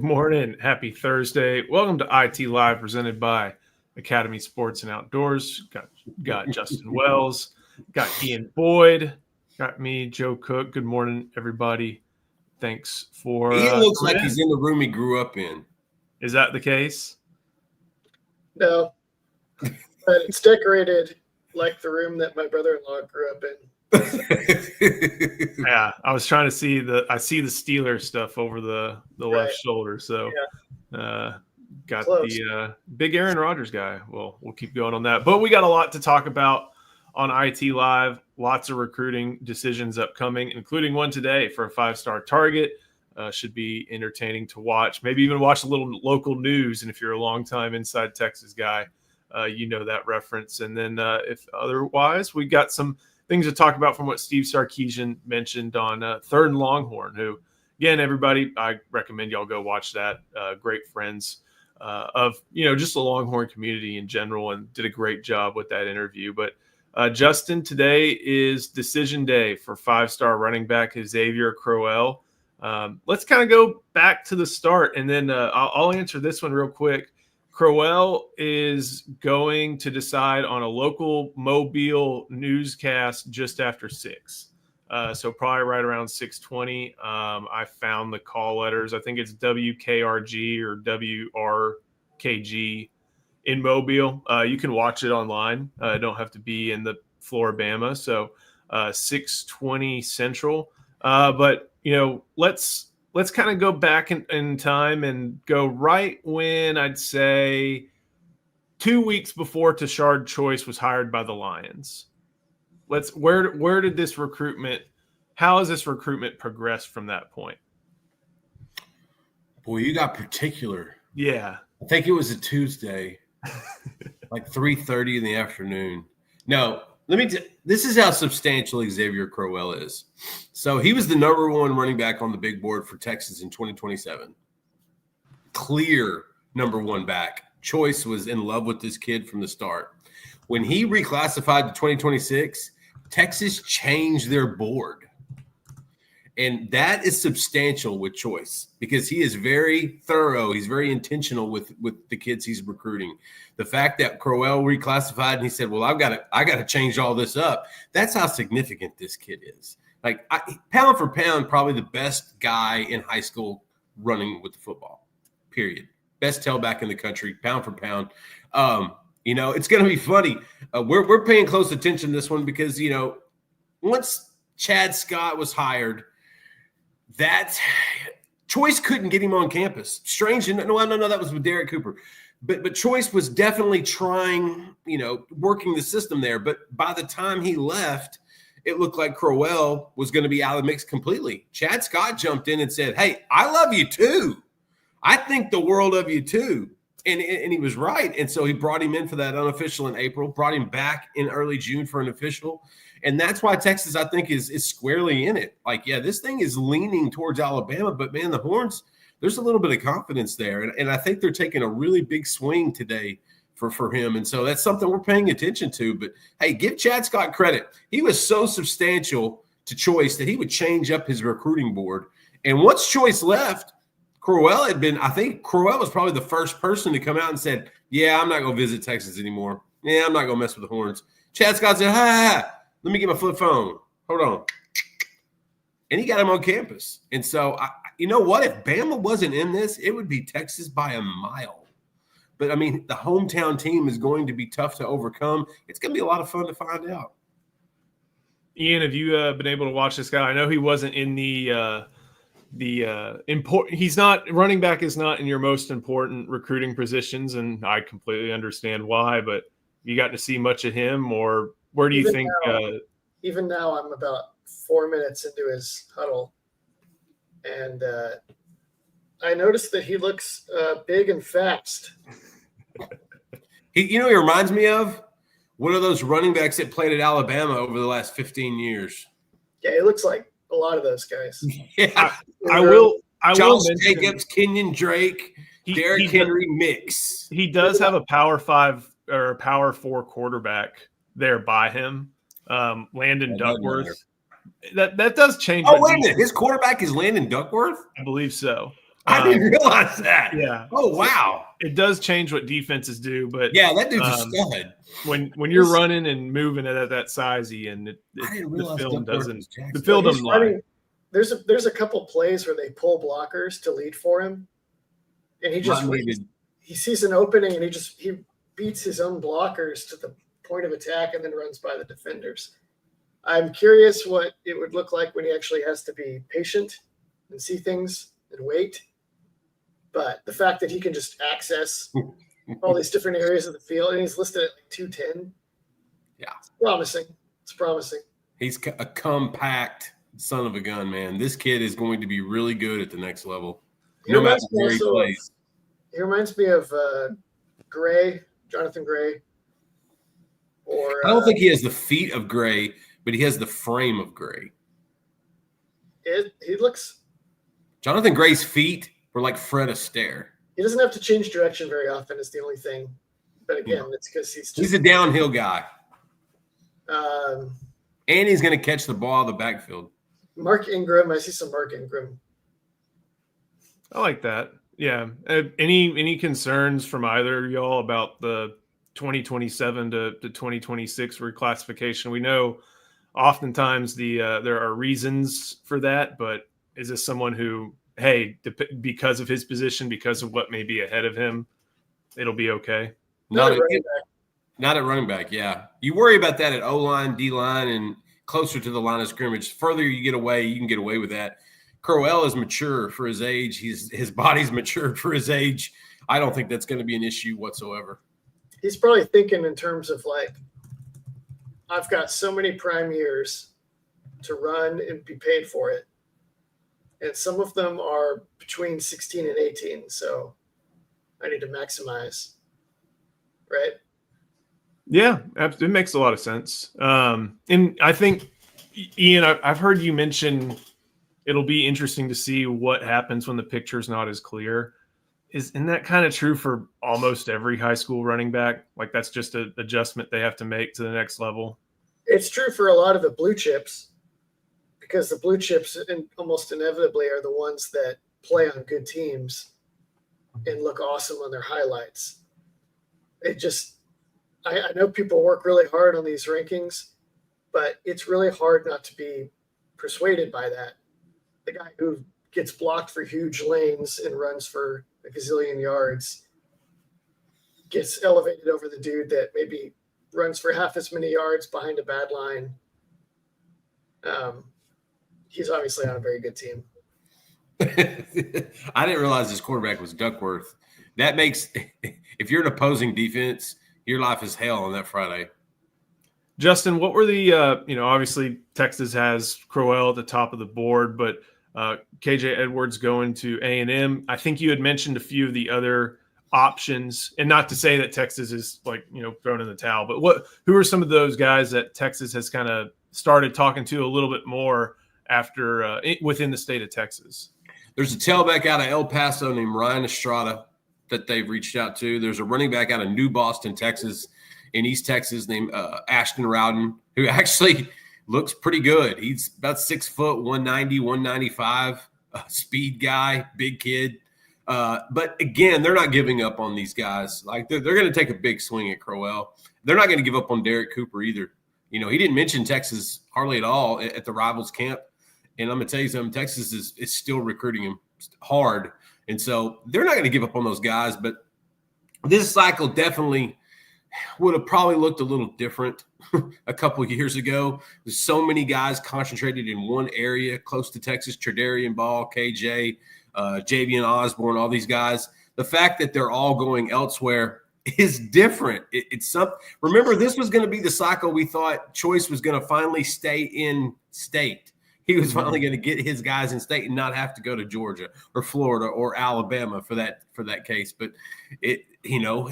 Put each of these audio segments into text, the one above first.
Good morning. Happy Thursday. Welcome to IT Live, presented by Academy Sports and Outdoors. Got Justin Wells, got Ian Boyd, got me, Joe Cook. Good morning, everybody. Thanks for. Ian looks like he's in the room he grew up in. Is that the case? No, but it's decorated like the room that my brother-in-law grew up in. Yeah, I was trying to see I see the Steelers stuff over the left shoulder. So, got close. The big Aaron Rodgers guy. Well, we'll keep going on that. But we got a lot to talk about on IT Live. Lots of recruiting decisions upcoming, including one today for a 5-star target. Should be entertaining to watch. Maybe even watch a little local news. And if you're a longtime Inside Texas guy, you know that reference. And then if otherwise, we got some things to talk about from what Steve Sarkisian mentioned on Third and Longhorn, who, again, everybody, I recommend y'all go watch that. Great friends of, just the Longhorn community in general, and did a great job with that interview. But Justin, today is decision day for 5-star running back Xavier Crowell. Let's kind of go back to the start, and then I'll answer this one real quick. Crowell is going to decide on a local Mobile newscast just after 6. So probably right around 6:20. I found the call letters. I think it's WKRG or WRKG in Mobile. You can watch it online. Don't have to be in the Floribama. So 6:20 Central. But let's kind of go back in time and go right when I'd say 2 weeks before Tashard Choice was hired by the Lions. Where did this recruitment, how has this recruitment progressed from that point? Boy, you got particular. Yeah. I think it was a Tuesday, like 3:30 in the afternoon. No, this is how substantial Xavier Crowell is. So he was the number 1 running back on the big board for Texas in 2027. Clear number 1 back. Choice was in love with this kid from the start. When he reclassified to 2026, Texas changed their board. And that is substantial with Choice because he is very thorough. He's very intentional with the kids he's recruiting. The fact that Crowell reclassified and he said, well, I got to change all this up. That's how significant this kid is. Like pound for pound, probably the best guy in high school running with the football, period. Best tailback in the country, pound for pound. It's going to be funny. We're paying close attention to this one because, once Chad Scott was hired, that Choice couldn't get him on campus. Strange. No, that was with Derek Cooper. But Choice was definitely trying, working the system there. But by the time he left, it looked like Crowell was going to be out of the mix completely. Chad Scott jumped in and said, hey, I love you too. I think the world of you too. And he was right. And so he brought him in for that unofficial in April, brought him back in early June for an official. And that's why Texas, I think, is squarely in it. Like, yeah, this thing is leaning towards Alabama, but, man, the Horns, there's a little bit of confidence there. And I think they're taking a really big swing today for him. And so that's something we're paying attention to. But, hey, give Chad Scott credit. He was so substantial to Choice that he would change up his recruiting board. And once Choice left, Crowell was probably the first person to come out and said, yeah, I'm not going to visit Texas anymore. Yeah, I'm not going to mess with the Horns. Chad Scott said, let me get my flip phone. Hold on. And he got him on campus. And so, you know what? If Bama wasn't in this, it would be Texas by a mile. But, I mean, the hometown team is going to be tough to overcome. It's going to be a lot of fun to find out. Ian, have you been able to watch this guy? I know he wasn't in he's not, running back is not in your most important recruiting positions, and I completely understand why, but you got to see much of him, or where do you think? Even now, I'm about 4 minutes into his huddle, and I noticed that he looks big and fast. He reminds me of one of those running backs that played at Alabama over the last 15 years. Yeah, he looks like a lot of those guys. Yeah, I will Jacobs, Kenyon Drake, Derrick Henry mix. He does have a Power 5 or a Power 4 quarterback there by him, Landon Duckworth. That does change. Oh, wait a minute. His quarterback is Landon Duckworth? I believe so. I didn't realize that. Yeah. Oh, wow. It does change what defenses do, but yeah, that dude's a stud. When you're running and moving it at that size, Ian, I didn't realize the film Duckworth doesn't. was Jackson. The film doesn't lie. There's a couple plays where they pull blockers to lead for him, and he just he sees an opening and he beats his own blockers to the point of attack and then runs by the defenders. I'm curious what it would look like when he actually has to be patient and see things and wait. But the fact that he can just access all these different areas of the field, and he's listed at like 210. Yeah. It's promising. It's promising. He's a compact son of a gun, man. This kid is going to be really good at the next level. No matter where he plays. He reminds me of Gray, Jonathan Gray. Or I don't think he has the feet of Gray, but he has the frame of Gray. He looks. Jonathan Gray's feet were like Fred Astaire. He doesn't have to change direction very often. Is the only thing. But again, it's because he's a downhill guy. And he's going to catch the ball out of the backfield. Mark Ingram. I see some Mark Ingram. I like that. Yeah. Any concerns from either of y'all about the 2027 to 2026 reclassification? We know oftentimes there are reasons for that, but is this someone who, hey, because of his position, because of what may be ahead of him, it'll be okay? Not at running back, yeah. You worry about that at O-line, D-line, and closer to the line of scrimmage. Further you get away, you can get away with that. Crowell is mature for his age. His body's matured for his age. I don't think that's going to be an issue whatsoever. He's probably thinking in terms of like, I've got so many prime years to run and be paid for it. And some of them are between 16 and 18. So I need to maximize. Right? Yeah, it makes a lot of sense. And I think, Ian, I've heard you mention it'll be interesting to see what happens when the picture's not as clear. Isn't that kind of true for almost every high school running back? Like that's just an adjustment they have to make to the next level? It's true for a lot of the blue chips because the blue chips almost inevitably are the ones that play on good teams and look awesome on their highlights. I know people work really hard on these rankings, but it's really hard not to be persuaded by that. The guy who gets blocked for huge lanes and runs for a gazillion yards gets elevated over the dude that maybe runs for half as many yards behind a bad line. He's obviously on a very good team. I didn't realize his quarterback was Duckworth. That makes, if you're an opposing defense, your life is hell on that Friday. Justin, what were the, obviously Texas has Crowell at the top of the board, but KJ Edwards going to A&M. I think you had mentioned a few of the other options, and not to say that Texas is thrown in the towel, but who are some of those guys that Texas has kind of started talking to a little bit more after within the state of Texas? There's a tailback out of El Paso named Ryan Estrada that they've reached out to. There's a running back out of New Boston, Texas, in East Texas named Ashton Rowden, who actually looks pretty good. He's about 6 foot, 190, 195, speed guy, big kid. But again, they're not giving up on these guys. Like they're going to take a big swing at Crowell. They're not going to give up on Derek Cooper either. He didn't mention Texas hardly at all at the Rivals camp. And I'm going to tell you something, Texas is still recruiting him hard. And so they're not going to give up on those guys. But this cycle definitely would have probably looked a little different a couple of years ago. There's so many guys concentrated in one area close to Texas, Tredarian Ball, KJ, Javian Osborne, all these guys. The fact that they're all going elsewhere is different. It's something. Remember, this was going to be the cycle we thought Choice was going to finally stay in state. He was finally going to get his guys in state and not have to go to Georgia or Florida or Alabama for that case. But it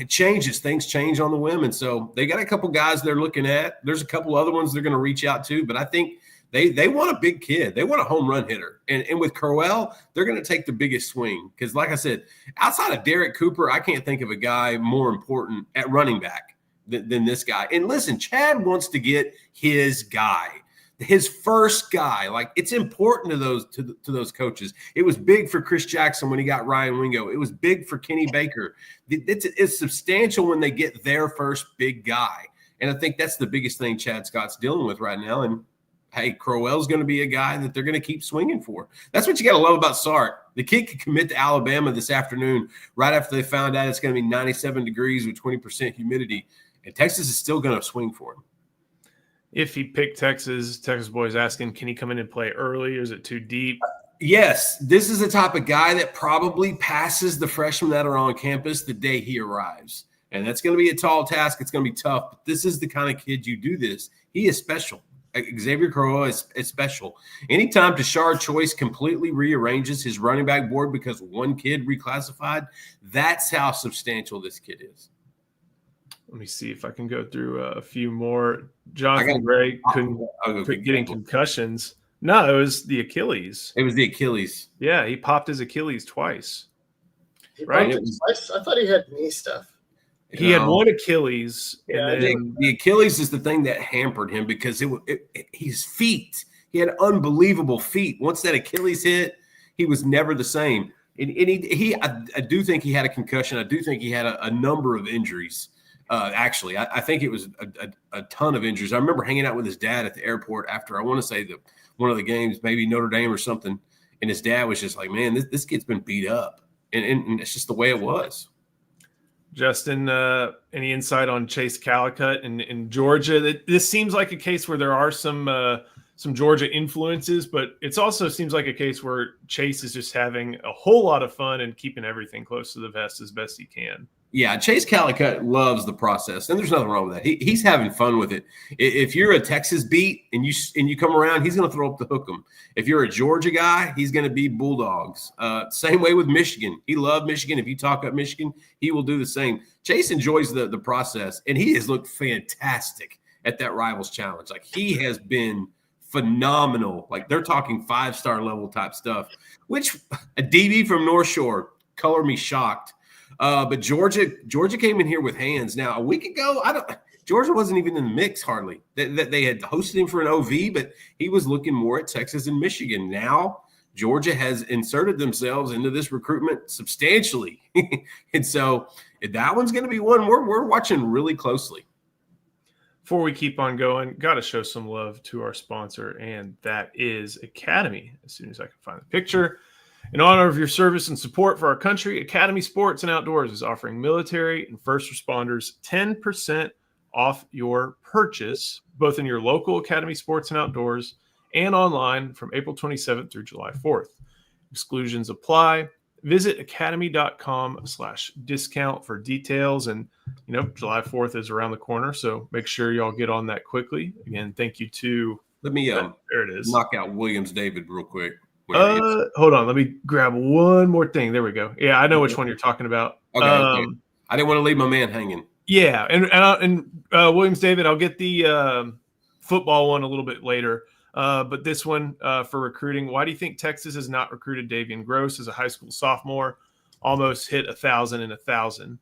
changes. Things change on the whim. And so they got a couple guys they're looking at. There's a couple other ones they're going to reach out to. But I think they want a big kid. They want a home run hitter. And with Crowell, they're going to take the biggest swing. Because like I said, outside of Derek Cooper, I can't think of a guy more important at running back than this guy. And listen, Chad wants to get his guy. his first guy. Like, it's important to those coaches. It was big for Chris Jackson when he got Ryan Wingo. It was big for Kenny Baker. It's substantial when they get their first big guy. And I think that's the biggest thing Chad Scott's dealing with right now. And hey, Crowell's going to be a guy that they're going to keep swinging for. That's what you got to love about Sark. The kid could commit to Alabama this afternoon right after they found out it's going to be 97 degrees with 20% humidity. And Texas is still going to swing for him. If he picked Texas boys asking, can he come in and play early, or is it too deep? Yes, this is the type of guy that probably passes the freshmen that are on campus the day he arrives. And that's going to be a tall task. It's going to be tough. But this is the kind of kid you do this. He is special. Xavier Crowell is special. Anytime Tashard Choice completely rearranges his running back board because one kid reclassified, that's how substantial this kid is. Let me see if I can go through a few more. Jonathan Gray couldn't getting concussions. No, it was the Achilles. It was the Achilles. Yeah, he popped his Achilles twice. Right? Twice? I thought he had knee stuff. He had one Achilles. Yeah, and then the Achilles is the thing that hampered him because his feet. He had unbelievable feet. Once that Achilles hit, he was never the same. And I do think he had a concussion. I do think he had a number of injuries. Actually, I think it was a ton of injuries. I remember hanging out with his dad at the airport after, I want to say, one of the games, maybe Notre Dame or something, and his dad was just like, man, this kid's been beat up. And it's just the way it was. Justin, any insight on Chase Calicut in Georgia? This seems like a case where there are some Georgia influences, but it also seems like a case where Chase is just having a whole lot of fun and keeping everything close to the vest as best he can. Yeah, Chase Calicut loves the process, and there's nothing wrong with that. He's having fun with it. If you're a Texas beat and you come around, he's going to throw up the hook'em. If you're a Georgia guy, he's going to be Bulldogs. Same way with Michigan. He loved Michigan. If you talk up Michigan, he will do the same. Chase enjoys the process, and he has looked fantastic at that Rivals Challenge. Like, he has been phenomenal. Like, they're talking 5-star level type stuff, which a DB from North Shore, color me shocked. But Georgia came in here with hands. Now, a week ago, Georgia wasn't even in the mix hardly. They had hosted him for an OV, but he was looking more at Texas and Michigan. Now, Georgia has inserted themselves into this recruitment substantially. And so that one's going to be one we're watching really closely. Before we keep on going, got to show some love to our sponsor, and that is Academy. As soon as I can find the picture. In honor of your service and support for our country, Academy Sports and Outdoors is offering military and first responders 10% off your purchase, both in your local Academy Sports and Outdoors and online from April 27th through July 4th. Exclusions apply. Visit academy.com/discount for details. And, July 4th is around the corner, so make sure y'all get on that quickly. Again, thank you to – Let me there it is. Knock out Williams David real quick. Hold on. Let me grab one more thing. There we go. Yeah, I know which one you're talking about. Okay. I didn't want to leave my man hanging. Yeah, and Williams David, I'll get the football one a little bit later. But this one for recruiting, why do you think Texas has not recruited Davian Gross as a high school sophomore? Almost hit 1,000 and 1,000.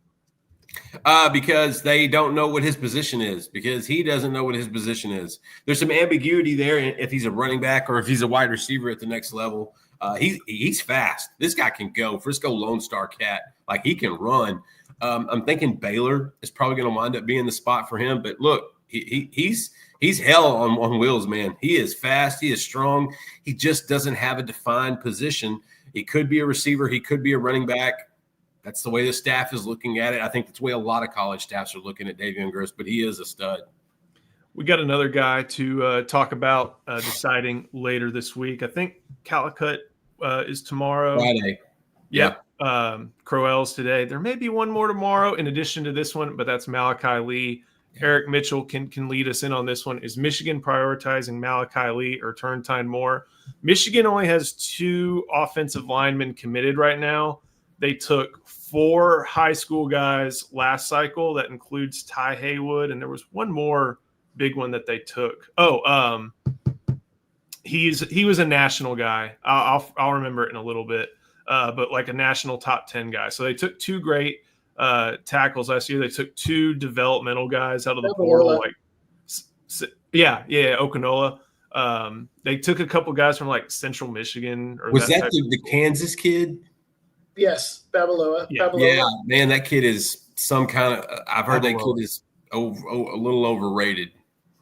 Because they don't know what his position is, because he doesn't know what his position is. There's some ambiguity there if he's a running back or if he's a wide receiver at the next level. He's fast. This guy can go. Frisco Lone Star Cat. Like, he can run. I'm thinking Baylor is probably going to wind up being the spot for him. But look, he's hell on wheels, man. He is fast. He is strong. He just doesn't have a defined position. He could be a receiver. He could be a running back. That's the way the staff is looking at it. I think that's the way a lot of college staffs are looking at Davian Gross, but he is a stud. We got another guy to talk about deciding later this week. I think Calicut is tomorrow. Friday. Yep. Yeah. Crowell's today. There may be one more tomorrow in addition to this one, but that's Malachi Lee. Eric Mitchell can lead us in on this one. Is Michigan prioritizing Malachi Lee or Turntine Moore? Michigan only has 2 offensive linemen committed right now. They took 4 high school guys last cycle. That includes Ty Haywood, and there was one more big one that they took. He was a national guy. I'll remember it in a little bit, but like a national top 10 guy. So they took 2 great tackles last year. They took 2 developmental guys out of the portal. Okanola. They took a couple guys from like Central Michigan. Or was that the Kansas kid? Yes, Babalola. Yeah. Yeah, man, that kid is some kind of. I've heard that kid is a little overrated.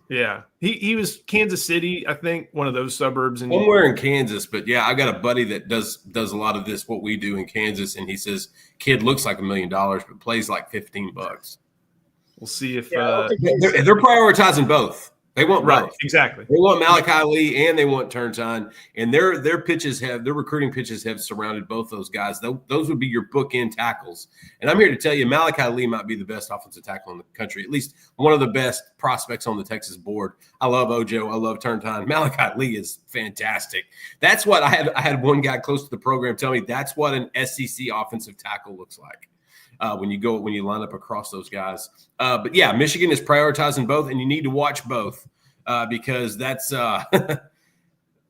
Yeah, he was Kansas City, I think, one of those suburbs. Somewhere in Kansas, but yeah, I got a buddy that does a lot of this, what we do in Kansas, and he says kid looks like $1 million, but plays like $15. We'll see if they're prioritizing both. They want both. Exactly. They want Malachi Lee and they want Turntine, and their recruiting pitches have surrounded both those guys. Those would be your bookend tackles. And I'm here to tell you, Malachi Lee might be the best offensive tackle in the country, at least one of the best prospects on the Texas board. I love Ojo. I love Turntine. Malachi Lee is fantastic. That's what I had one guy close to the program tell me that's what an SEC offensive tackle looks like. When you line up across those guys. But yeah, Michigan is prioritizing both, and you need to watch both because that's oh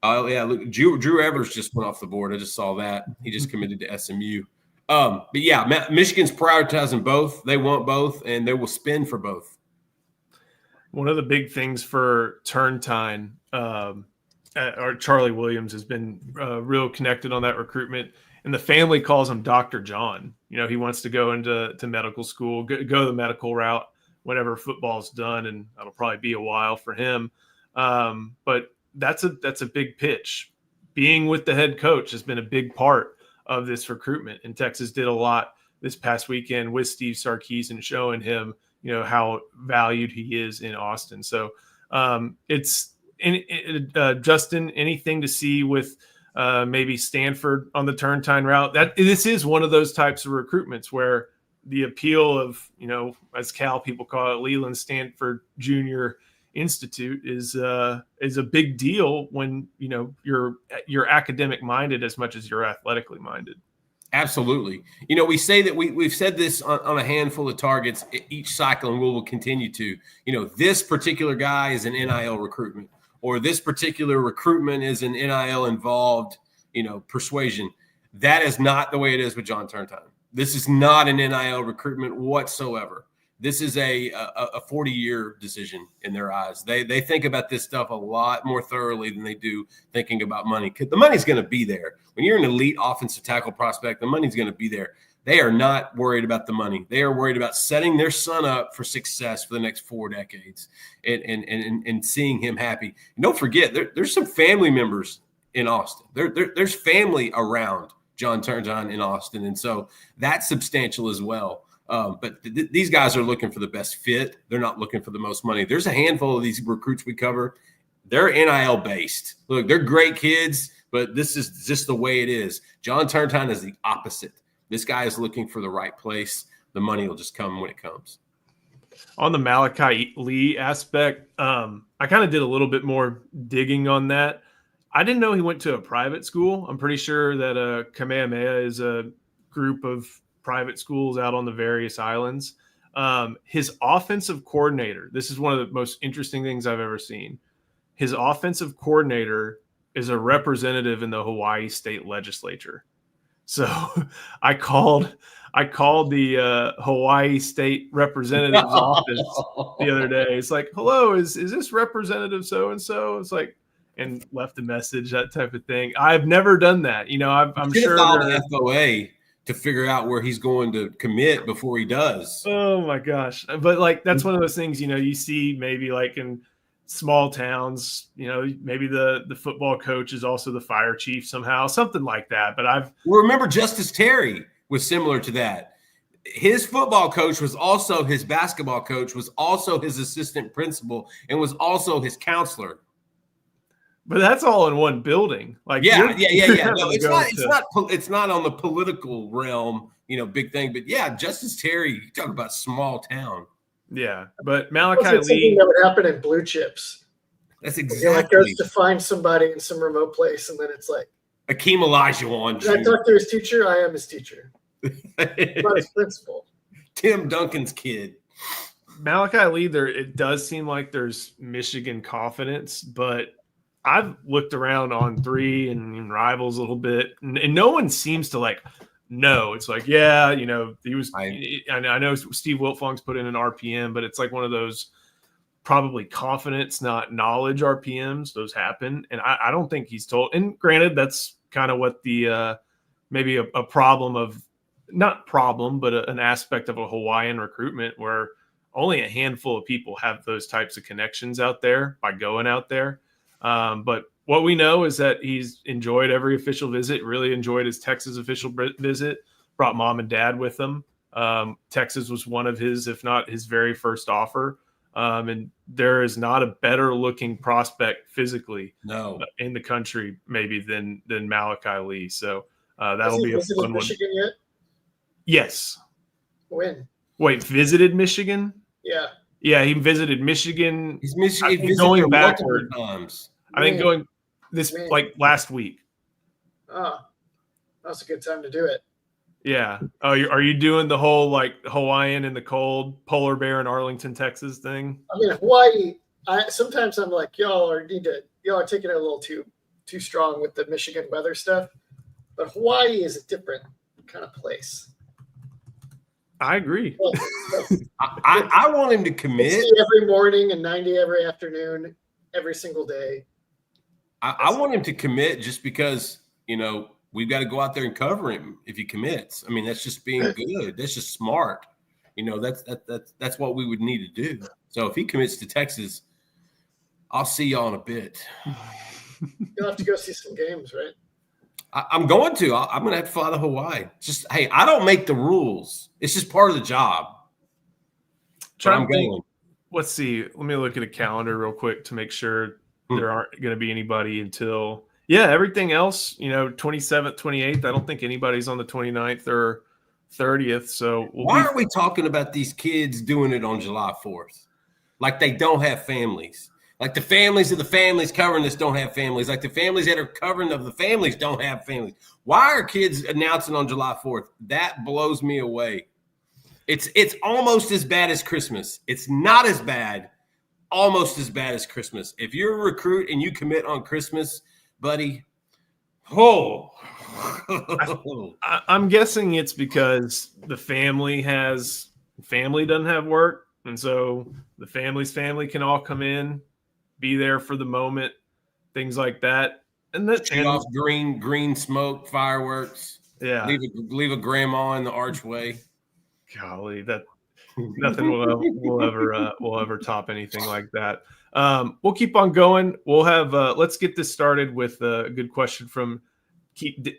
yeah, look, Drew Evers just went off the board. I just saw that. He just committed to SMU. But yeah, Michigan's prioritizing both. They want both, and they will spend for both. One of the big things for Turntine, or Charlie Williams, has been real connected on that recruitment. And the family calls him Dr. John. You know, he wants to go into medical school, go the medical route whenever football's done, and that'll probably be a while for him. But that's a big pitch. Being with the head coach has been a big part of this recruitment, and Texas did a lot this past weekend with Steve Sarkisian, showing him, you know, how valued he is in Austin. So Justin, anything to see with maybe Stanford on the Turntine route? That this is one of those types of recruitments where the appeal of, you know, as Cal people call it, Leland Stanford Junior Institute is a big deal when, you know, you're academic minded as much as you're athletically minded. Absolutely. You know, we say that we've said this on a handful of targets each cycle, and we will continue to. You know, this particular guy is an NIL recruitment, or this particular recruitment is an NIL involved, you know, persuasion. That is not the way it is with John Turntine. This is not an NIL recruitment whatsoever. This is a 40-year decision in their eyes. They think about this stuff a lot more thoroughly than they do thinking about money. The money's going to be there. When you're an elite offensive tackle prospect, the money's going to be there. They are not worried about the money. They are worried about setting their son up for success for the next 4 decades and seeing him happy. And don't forget, there's some family members in Austin. There's family around John Turntine in Austin, and so that's substantial as well. But these guys are looking for the best fit. They're not looking for the most money. There's a handful of these recruits we cover. They're NIL based. Look, they're great kids, but this is just the way it is. John Turntine is the opposite. This guy is looking for the right place. The money will just come when it comes. On the Malachi Lee aspect, I kind of did a little bit more digging on that. I didn't know he went to a private school. I'm pretty sure that Kamehameha is a group of private schools out on the various islands. His offensive coordinator, this is one of the most interesting things I've ever seen. His offensive coordinator is a representative in the Hawaii state legislature. So I called the Hawaii state representative's office the other day. It's like, hello, is this representative so-and-so? It's like, and left a message, that type of thing. I've never done that. You know, I'm sure the FOA to figure out where he's going to commit before he does. Oh my gosh. But like, that's one of those things, you know, you see maybe like in small towns, you know, maybe the football coach is also the fire chief somehow, something like that. But remember Justice Terry was similar to that. His football coach was also his basketball coach, was also his assistant principal, and was also his counselor. But that's all in one building. Like, yeah. No, it's not on the political realm, you know, big thing. But yeah, Justice Terry, you talk about small town. Yeah, but Malachi Lee, that would happen in blue chips. That's exactly. Like goes to find somebody in some remote place, and then it's like Akeem Olajuwon. Did I talk to his teacher? I am his teacher. Not his principal. Tim Duncan's kid. Malachi Lee, it does seem like there's Michigan confidence, but I've looked around on 3 and Rivals a little bit, and no one seems to like. No, it's like, yeah, you know, he was. I know Steve Wiltfong's put in an RPM, but it's like one of those probably confidence, not knowledge RPMs. Those happen. And I don't think he's told. And granted, that's kind of what the maybe a problem of, not problem, but an aspect of a Hawaiian recruitment where only a handful of people have those types of connections out there by going out there. But what we know is that he's enjoyed every official visit, really enjoyed his Texas official visit, brought mom and dad with him. Texas was one of his, if not his very first offer. And there is not a better looking prospect physically in the country, maybe than Malachi Lee. So that'll be a fun one. Michigan yet? Yes. When? Wait, visited Michigan? Yeah. Yeah, he visited Michigan. He's visited going backward times. I think going like last week. Oh, that's a good time to do it. Yeah. Oh, are you doing the whole like Hawaiian in the cold, polar bear in Arlington, Texas thing? I mean, Hawaii. Sometimes I'm like, y'all are taking it a little too strong with the Michigan weather stuff. But Hawaii is a different kind of place. I agree. I want him to commit every morning and 90 every afternoon, every single day. I want him to commit just because, we've got to go out there and cover him if he commits. I mean, that's just being good. That's just smart. That's what we would need to do. So if he commits to Texas, I'll see y'all in a bit. You'll have to go see some games, right? I'm going to. I'm going to have to fly to Hawaii. Just, hey, I don't make the rules. It's just part of the job. I'm going. Let's see. Let me look at a calendar real quick to make sure there aren't going to be anybody until – yeah, everything else, 27th, 28th. I don't think anybody's on the 29th or 30th. So why are we talking about these kids doing it on July 4th? Like they don't have families. Like the families of the families covering this don't have families. Like the families that are covering of the families don't have families. Why are kids announcing on July 4th? That blows me away. It's almost as bad as Christmas. It's not as bad, almost as bad as Christmas. If you're a recruit and you commit on Christmas, buddy, I'm guessing it's because the family doesn't have work. And so the family's family can all come in, be there for the moment, things like that. And that shoot off green smoke, fireworks. Yeah. Leave a grandma in the archway. Golly, that nothing will ever top anything like that. We'll keep on going. We'll have let's get this started with a good question from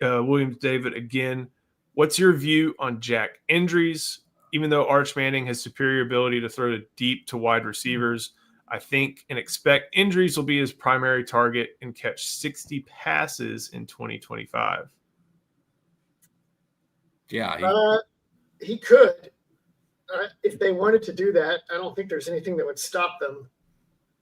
Williams David again. What's your view on Jack injuries? Even though Arch Manning has superior ability to throw deep to wide receivers, I think and expect injuries will be his primary target and catch 60 passes in 2025. Yeah, he could. If they wanted to do that, I don't think there's anything that would stop them.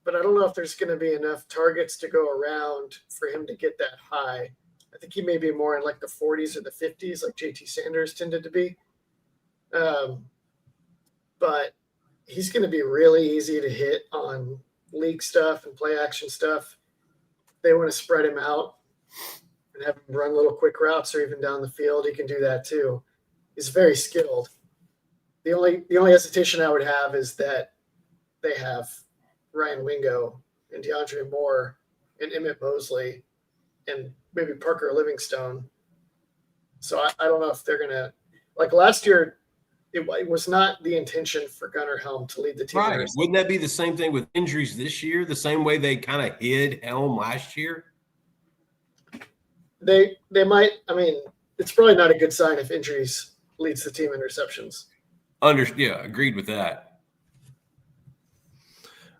But I don't know if there's going to be enough targets to go around for him to get that high. I think he may be more in like the 40s or the 50s, like JT Sanders tended to be. But he's going to be really easy to hit on league stuff and play action stuff. They want to spread him out and have him run little quick routes or even down the field. He can do that too. He's very skilled. The only hesitation I would have is that they have Ryan Wingo and DeAndre Moore and Emmett Mosley and maybe Parker Livingstone. So I don't know if they're going to – like last year, it was not the intention for Gunnar Helm to lead the team. Right. Wouldn't that be the same thing with injuries this year, the same way they kind of hid Helm last year? They might – I mean, it's probably not a good sign if injuries leads the team in interceptions. Yeah, agreed with that.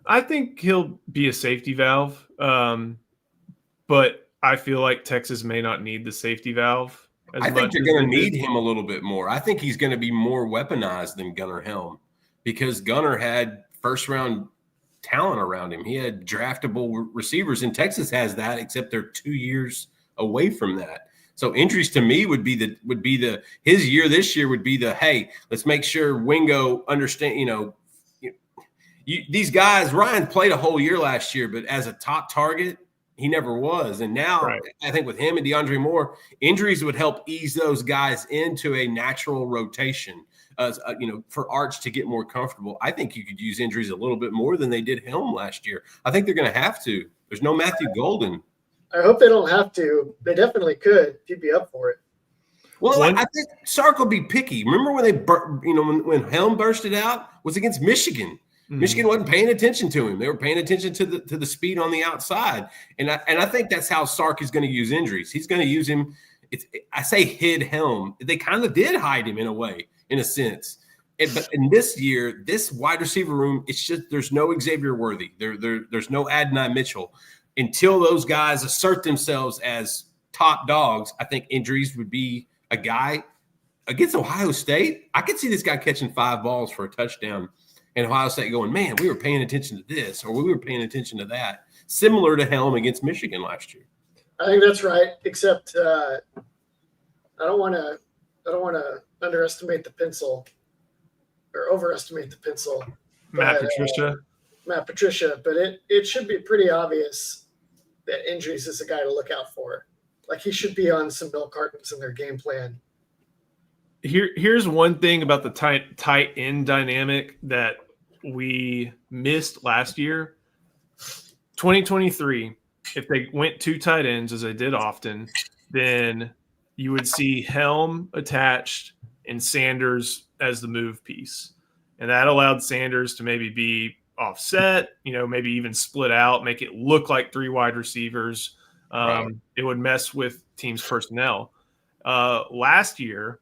I think he'll be a safety valve, but I feel like Texas may not need the safety valve. I think they're going to need him a little bit more. I think he's going to be more weaponized than Gunnar Helm because Gunnar had first-round talent around him. He had draftable receivers, and Texas has that, except they're 2 years away from that. So injuries to me would be his year this year would be hey, let's make sure Wingo understand, these guys, Ryan played a whole year last year, but as a top target, he never was. And now right. I think with him and DeAndre Moore, injuries would help ease those guys into a natural rotation for Arch to get more comfortable. I think you could use injuries a little bit more than they did Helm last year. I think they're going to have to. There's no Matthew Golden. I hope they don't have to. They definitely could if you'd be up for it. Well, I think Sark will be picky. Remember when when Helm bursted out was against Michigan. Mm-hmm. Michigan wasn't paying attention to him. They were paying attention to the speed on the outside. And I think that's how Sark is going to use injuries. He's going to use him. I say hid Helm. They kind of did hide him in a way, in a sense. But in this year, this wide receiver room, it's just there's no Xavier Worthy. There's no Adonai Mitchell. Until those guys assert themselves as top dogs, I think injuries would be a guy against Ohio State. I could see this guy catching 5 balls for a touchdown and Ohio State going, man, we were paying attention to this or we were paying attention to that. Similar to Helm against Michigan last year. I think that's right, except I don't want to underestimate the pencil or overestimate the pencil. Matt Patricia, but it should be pretty obvious that injuries is a guy to look out for. Like he should be on some milk cartons in their game plan. Here's one thing about the tight end dynamic that we missed last year. 2023, if they went 2 tight ends as they did often, then you would see Helm attached and Sanders as the move piece. And that allowed Sanders to maybe be offset, maybe even split out, make it look like 3 wide receivers. Right. It would mess with teams' personnel. Last year,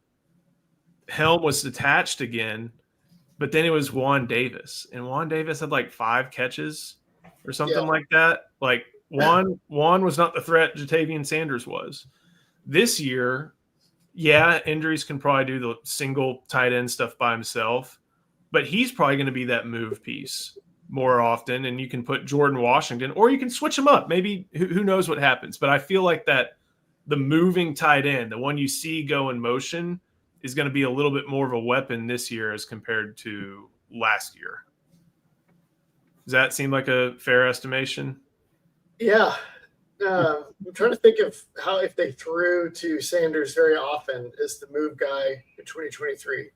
Helm was detached again, but then it was Juan Davis. And Juan Davis had like 5 catches or something like that. Like Juan was not the threat Jatavian Sanders was. This year, injuries can probably do the single tight end stuff by himself, but he's probably going to be that move piece more often. And you can put Jordan Washington, or you can switch him up. Maybe who knows what happens. But I feel like that the moving tight end, the one you see go in motion, is going to be a little bit more of a weapon this year as compared to last year. Does that seem like a fair estimation? Yeah. I'm trying to think of how if they threw to Sanders very often as the move guy in 2023.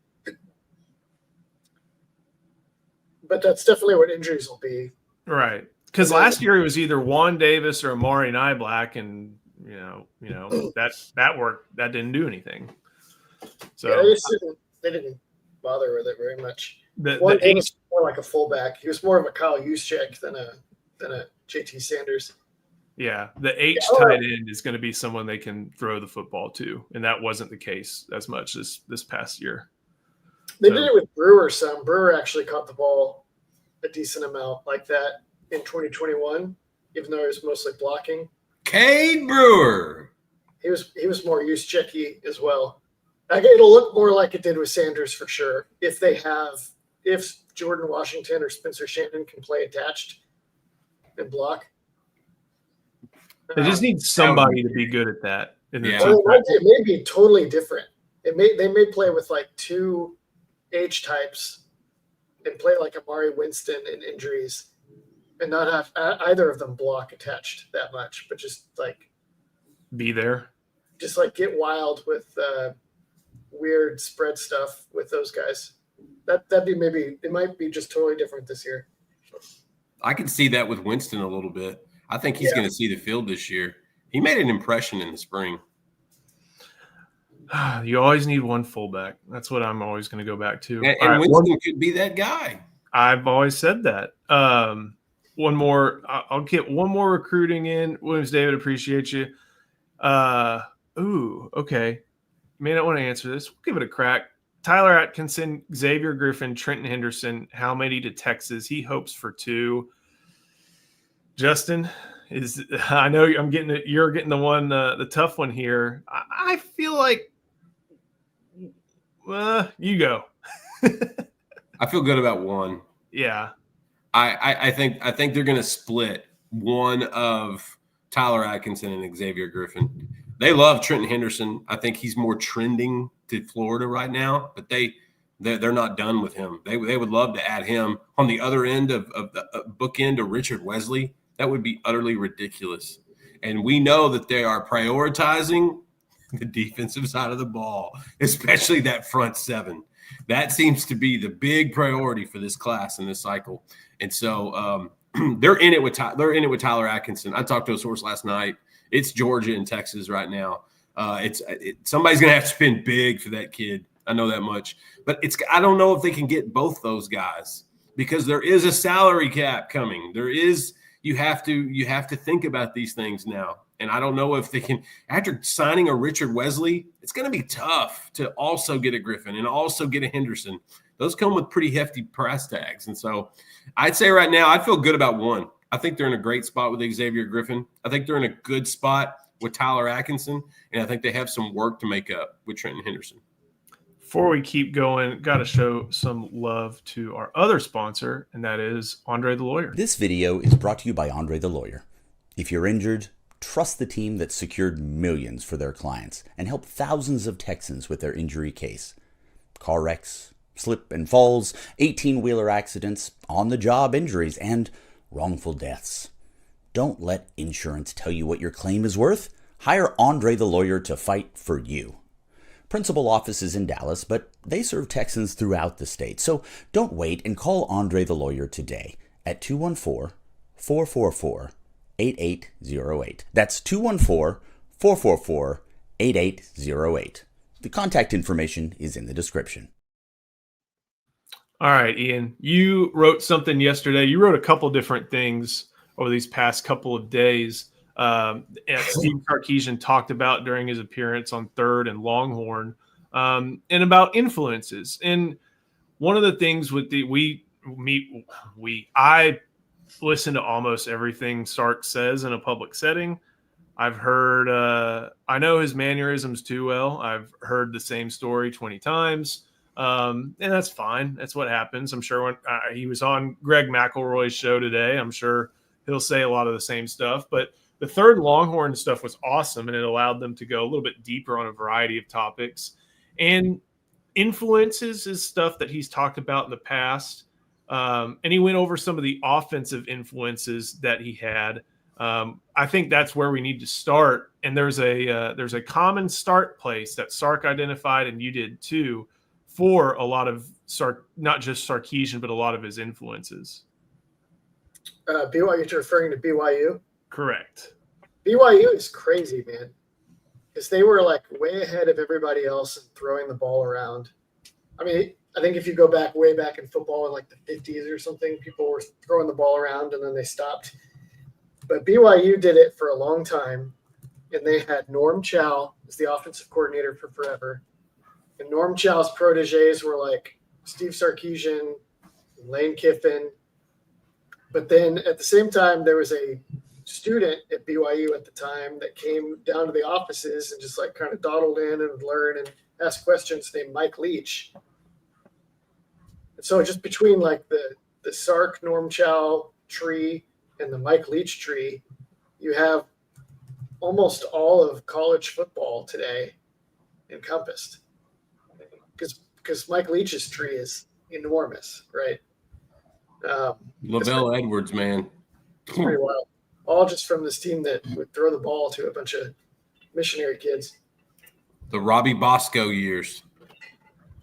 But that's definitely what injuries will be. Right. Because last year it was either Juan Davis or Amari Niblack, and that worked. That didn't do anything. So they didn't bother with it very much. Juan Davis was more like a fullback. He was more of a Kyle Juszczyk than a JT Sanders. Yeah, the H tight end is going to be someone they can throw the football to, and that wasn't the case as much this past year. They did it with Brewer some. Brewer actually caught the ball a decent amount like that in 2021, even though he was mostly blocking. Cade Brewer. He was more Juszczyk-y as well. It'll look more like it did with Sanders for sure. If Jordan Washington or Spencer Shannon can play attached and block. They just need somebody to be good at that. It may be totally different. They may play with like 2 H types and play like Amari Winston in injuries and not have either of them block attached that much, but just like be there. Just like get wild with weird spread stuff with those guys. That'd be it might be just totally different this year. I can see that with Winston a little bit. I think he's going to see the field this year. He made an impression in the spring. You always need one fullback. That's what I'm always going to go back to. And Winston could be that guy. I've always said that. One more. I'll get one more recruiting in. Williams David, appreciate you. Okay. You may not want to answer this. We'll give it a crack. Tyler Atkinson, Xavier Griffin, Trenton Henderson. How many to Texas? He hopes for 2. Justin, I know you're getting the one, the tough one here. I feel like, you go. I feel good about 1. Yeah, I think they're going to split one of Tyler Atkinson and Xavier Griffin. They love Trenton Henderson. I think he's more trending to Florida right now, but they're not done with him. They would love to add him on the other end of the bookend of Richard Wesley. That would be utterly ridiculous. And we know that they are prioritizing the defensive side of the ball, especially that front 7. That seems to be the big priority for this class in this cycle. And so they're in it with Tyler Atkinson. I talked to a source last night. It's Georgia and Texas right now. Somebody's going to have to spend big for that kid. I know that much. But I don't know if they can get both those guys because there is a salary cap coming. You have to think about these things now. And I don't know if they can, after signing a Richard Wesley, it's going to be tough to also get a Griffin and also get a Henderson. Those come with pretty hefty price tags. And so I'd say right now, I feel good about one. I think they're in a great spot with Xavier Griffin. I think they're in a good spot with Tyler Atkinson. And I think they have some work to make up with Trenton Henderson. Before we keep going, got to show some love to our other sponsor, and that is Andre the Lawyer. This video is brought to you by Andre the Lawyer. If you're injured, trust the team that secured millions for their clients and helped thousands of Texans with their injury case. Car wrecks, slip and falls, 18-wheeler accidents, on-the-job injuries, and wrongful deaths. Don't let insurance tell you what your claim is worth. Hire Andre the Lawyer to fight for you. Principal office is in Dallas, but they serve Texans throughout the state. So don't wait and call Andre the Lawyer today at 214-444-8808. That's 214-444-8808. The contact information is in the description. All right, Ian, you wrote something yesterday. You wrote a couple different things over these past couple of days. Steve Sarkisian talked about during his appearance on Third and Longhorn, and about influences. And one of the things with I listen to almost everything Sark says in a public setting. I've heard, I know his mannerisms too well. I've heard the same story 20 times. And that's fine. That's what happens. I'm sure when he was on Greg McElroy's show today, I'm sure he'll say a lot of the same stuff, but the Third Longhorn stuff was awesome, and it allowed them to go a little bit deeper on a variety of topics. And influences is stuff that he's talked about in the past. And he went over some of the offensive influences that he had. I think that's where we need to start. And there's a common start place that Sark identified, and you did too, for a lot of Sark, not just Sarkisian, but a lot of his influences. BYU, you're referring to BYU? Correct. BYU is crazy, man, because they were like way ahead of everybody else in throwing the ball around. I mean, I think if you go way back in football in like the 50s or something, people were throwing the ball around and then they stopped. But BYU did it for a long time, and they had Norm Chow as the offensive coordinator for forever. And Norm Chow's proteges were like Steve Sarkisian, Lane Kiffin. But then at the same time, there was a student at BYU at the time that came down to the offices and just like kind of dawdled in and would learn and ask questions named Mike Leach. And so just between like the Sark Norm Chow tree and the Mike Leach tree, you have almost all of college football today encompassed, because Mike Leach's tree is enormous, right? Lavelle Edwards, man. It's pretty wild. All just from this team that would throw the ball to a bunch of missionary kids. The Robbie Bosco years.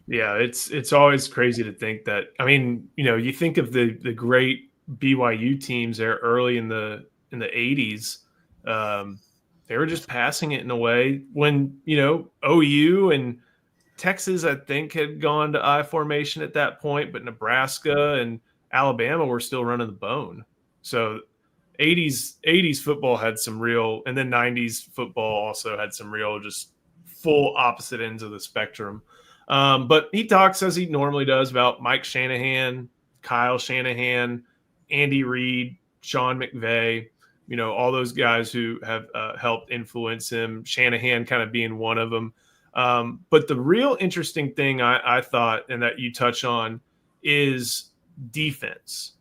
Yeah, it's always crazy to think that. I mean, you think of the great BYU teams there early in the 80s. They were just passing it in a way when, OU and Texas, I think, had gone to I formation at that point, but Nebraska and Alabama were still running the bone. So 80s football had some real, and then 90s football also had some real, just full opposite ends of the spectrum. But he talks, as he normally does, about Mike Shanahan, Kyle Shanahan, Andy Reid, Sean McVay, all those guys who have helped influence him, Shanahan kind of being one of them. But the real interesting thing I thought, and that you touch on, is defense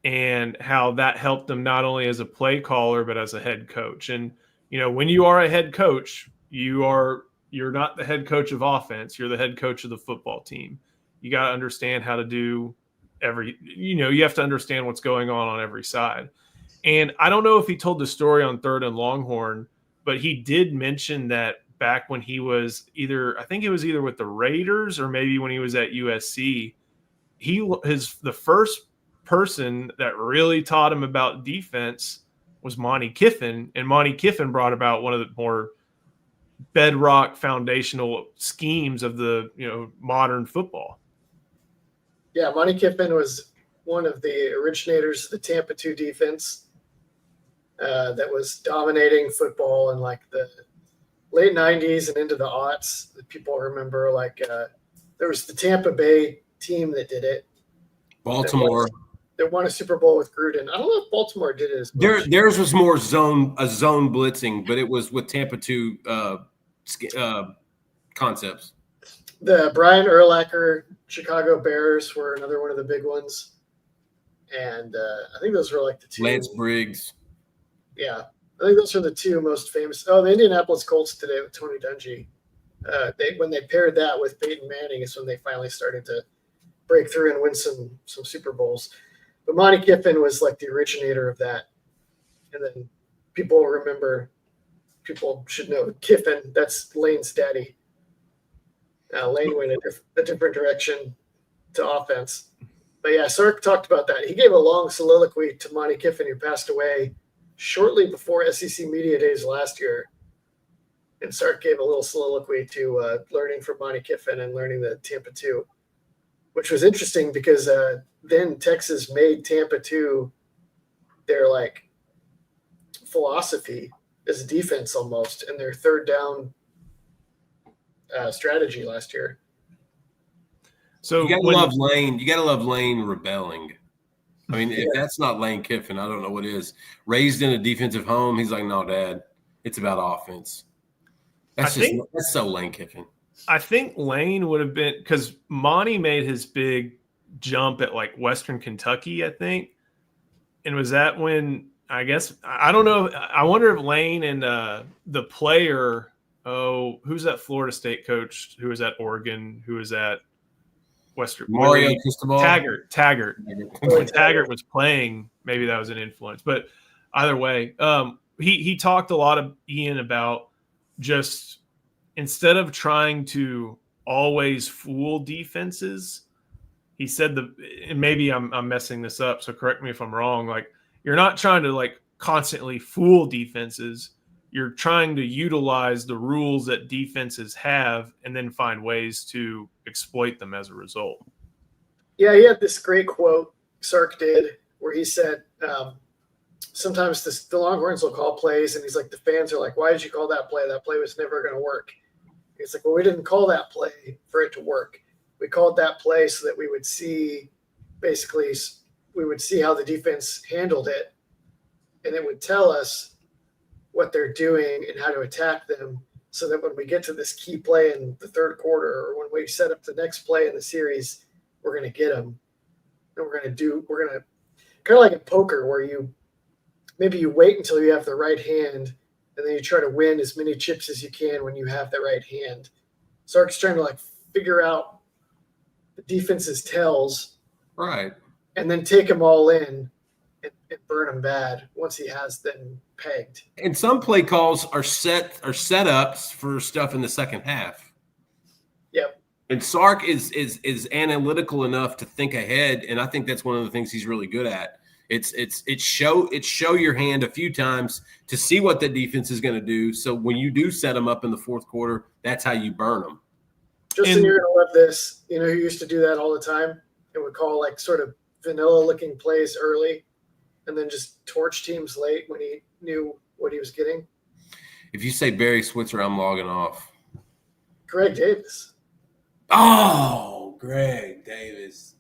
and how that helped him not only as a play caller, but as a head coach. And, when you are a head coach, you're not the head coach of offense. You're the head coach of the football team. You got to understand how to do you have to understand what's going on every side. And I don't know if he told the story on Third and Longhorn, but he did mention that back when he was I think it was either with the Raiders or maybe when he was at USC. The first person that really taught him about defense was Monty Kiffin, and Monty Kiffin brought about one of the more bedrock foundational schemes of the modern football. Yeah, Monty Kiffin was one of the originators of the Tampa 2 defense that was dominating football in like the late 90s and into the aughts. People remember there was the Tampa Bay team that did it. Baltimore. That won a Super Bowl with Gruden. I don't know if Baltimore did it as much. Theirs was more zone blitzing, but it was with Tampa 2 concepts. The Brian Urlacher Chicago Bears were another one of the big ones. And I think those were like the two. Lance Briggs. Yeah. I think those are the two most famous. Oh, the Indianapolis Colts today with Tony Dungy. When they paired that with Peyton Manning is when they finally started to break through and win some Super Bowls. But Monty Kiffin was like the originator of that. And then people should know Kiffin, that's Lane's daddy. Lane went a different direction to offense. But yeah, Sark talked about that. He gave a long soliloquy to Monty Kiffin, who passed away shortly before SEC Media Days last year. And Sark gave a little soliloquy to learning from Monty Kiffin and learning the Tampa 2, which was interesting because then Texas made Tampa 2 their like philosophy as a defense almost, and their third down strategy last year. So you gotta love Lane. You gotta love Lane rebelling. I mean, if that's not Lane Kiffin, I don't know what is. Raised in a defensive home, he's like, no, Dad, it's about offense. That's so Lane Kiffin. I think Lane would have been, because Monty made his big jump at like Western Kentucky, I think. And was that when, I guess, I don't know. I wonder if Lane and the player, who's that Florida State coach who was at Oregon, who was at Western? Mario Cristobal? Taggart. When Taggart was playing, maybe that was an influence. But either way, he talked a lot of Ian about just instead of trying to always fool defenses, he said and maybe I'm messing this up, so correct me if I'm wrong. Like, you're not trying to like constantly fool defenses. You're trying to utilize the rules that defenses have and then find ways to exploit them as a result. Yeah, he had this great quote, Sark did, where he said, sometimes the Longhorns will call plays, and he's like, the fans are like, why did you call that play? That play was never going to work. It's like, well, we didn't call that play for it to work. We called that play so that we would see how the defense handled it, and it would tell us what they're doing and how to attack them, so that when we get to this key play in the third quarter, or when we set up the next play in the series, we're going to get them. And we're going to kind of like in poker, where you wait until you have the right hand, and then you try to win as many chips as you can when you have the right hand. Sark's trying to like figure out the defense's tells, right, and then take them all in and burn them bad once he has them pegged. And some play calls are setups for stuff in the second half. Yep. And Sark is analytical enough to think ahead, and I think that's one of the things he's really good at. It's show your hand a few times to see what the defense is going to do. So when you do set them up in the fourth quarter, that's how you burn them. Justin, you're going to love this. You know who used to do that all the time and would call like sort of vanilla-looking plays early and then just torch teams late when he knew what he was getting? If you say Barry Switzer, I'm logging off. Greg Davis. Oh, Greg Davis.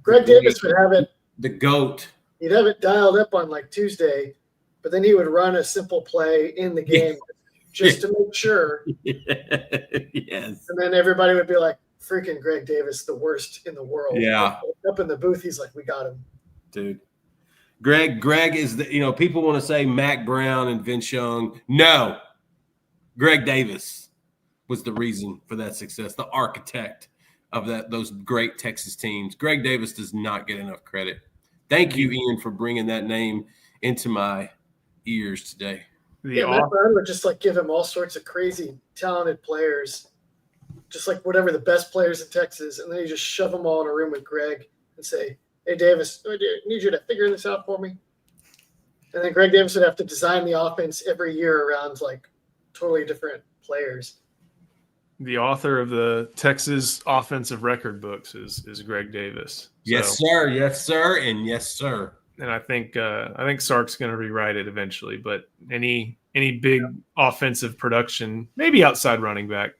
Greg Davis would have it. The GOAT. He'd have it dialed up on like Tuesday, but then he would run a simple play in the game just to make sure. Yes. And then everybody would be like, freaking Greg Davis, the worst in the world. Yeah. Up in the booth, he's like, we got him. Dude. Greg is people want to say Mac Brown and Vince Young. No. Greg Davis was the reason for that success, the architect of those great Texas teams. Greg Davis does not get enough credit. Thank you, Ian, for bringing that name into my ears today. Matt Brown would just like give him all sorts of crazy talented players, just like whatever the best players in Texas, and then you just shove them all in a room with Greg and say, "Hey, Davis, I need you to figure this out for me." And then Greg Davis would have to design the offense every year around like totally different players. The author of the Texas offensive record books is Greg Davis. Yes, sir. Yes, sir. And yes, sir. And I think Sark's going to rewrite it eventually. But any big offensive production, maybe outside running back,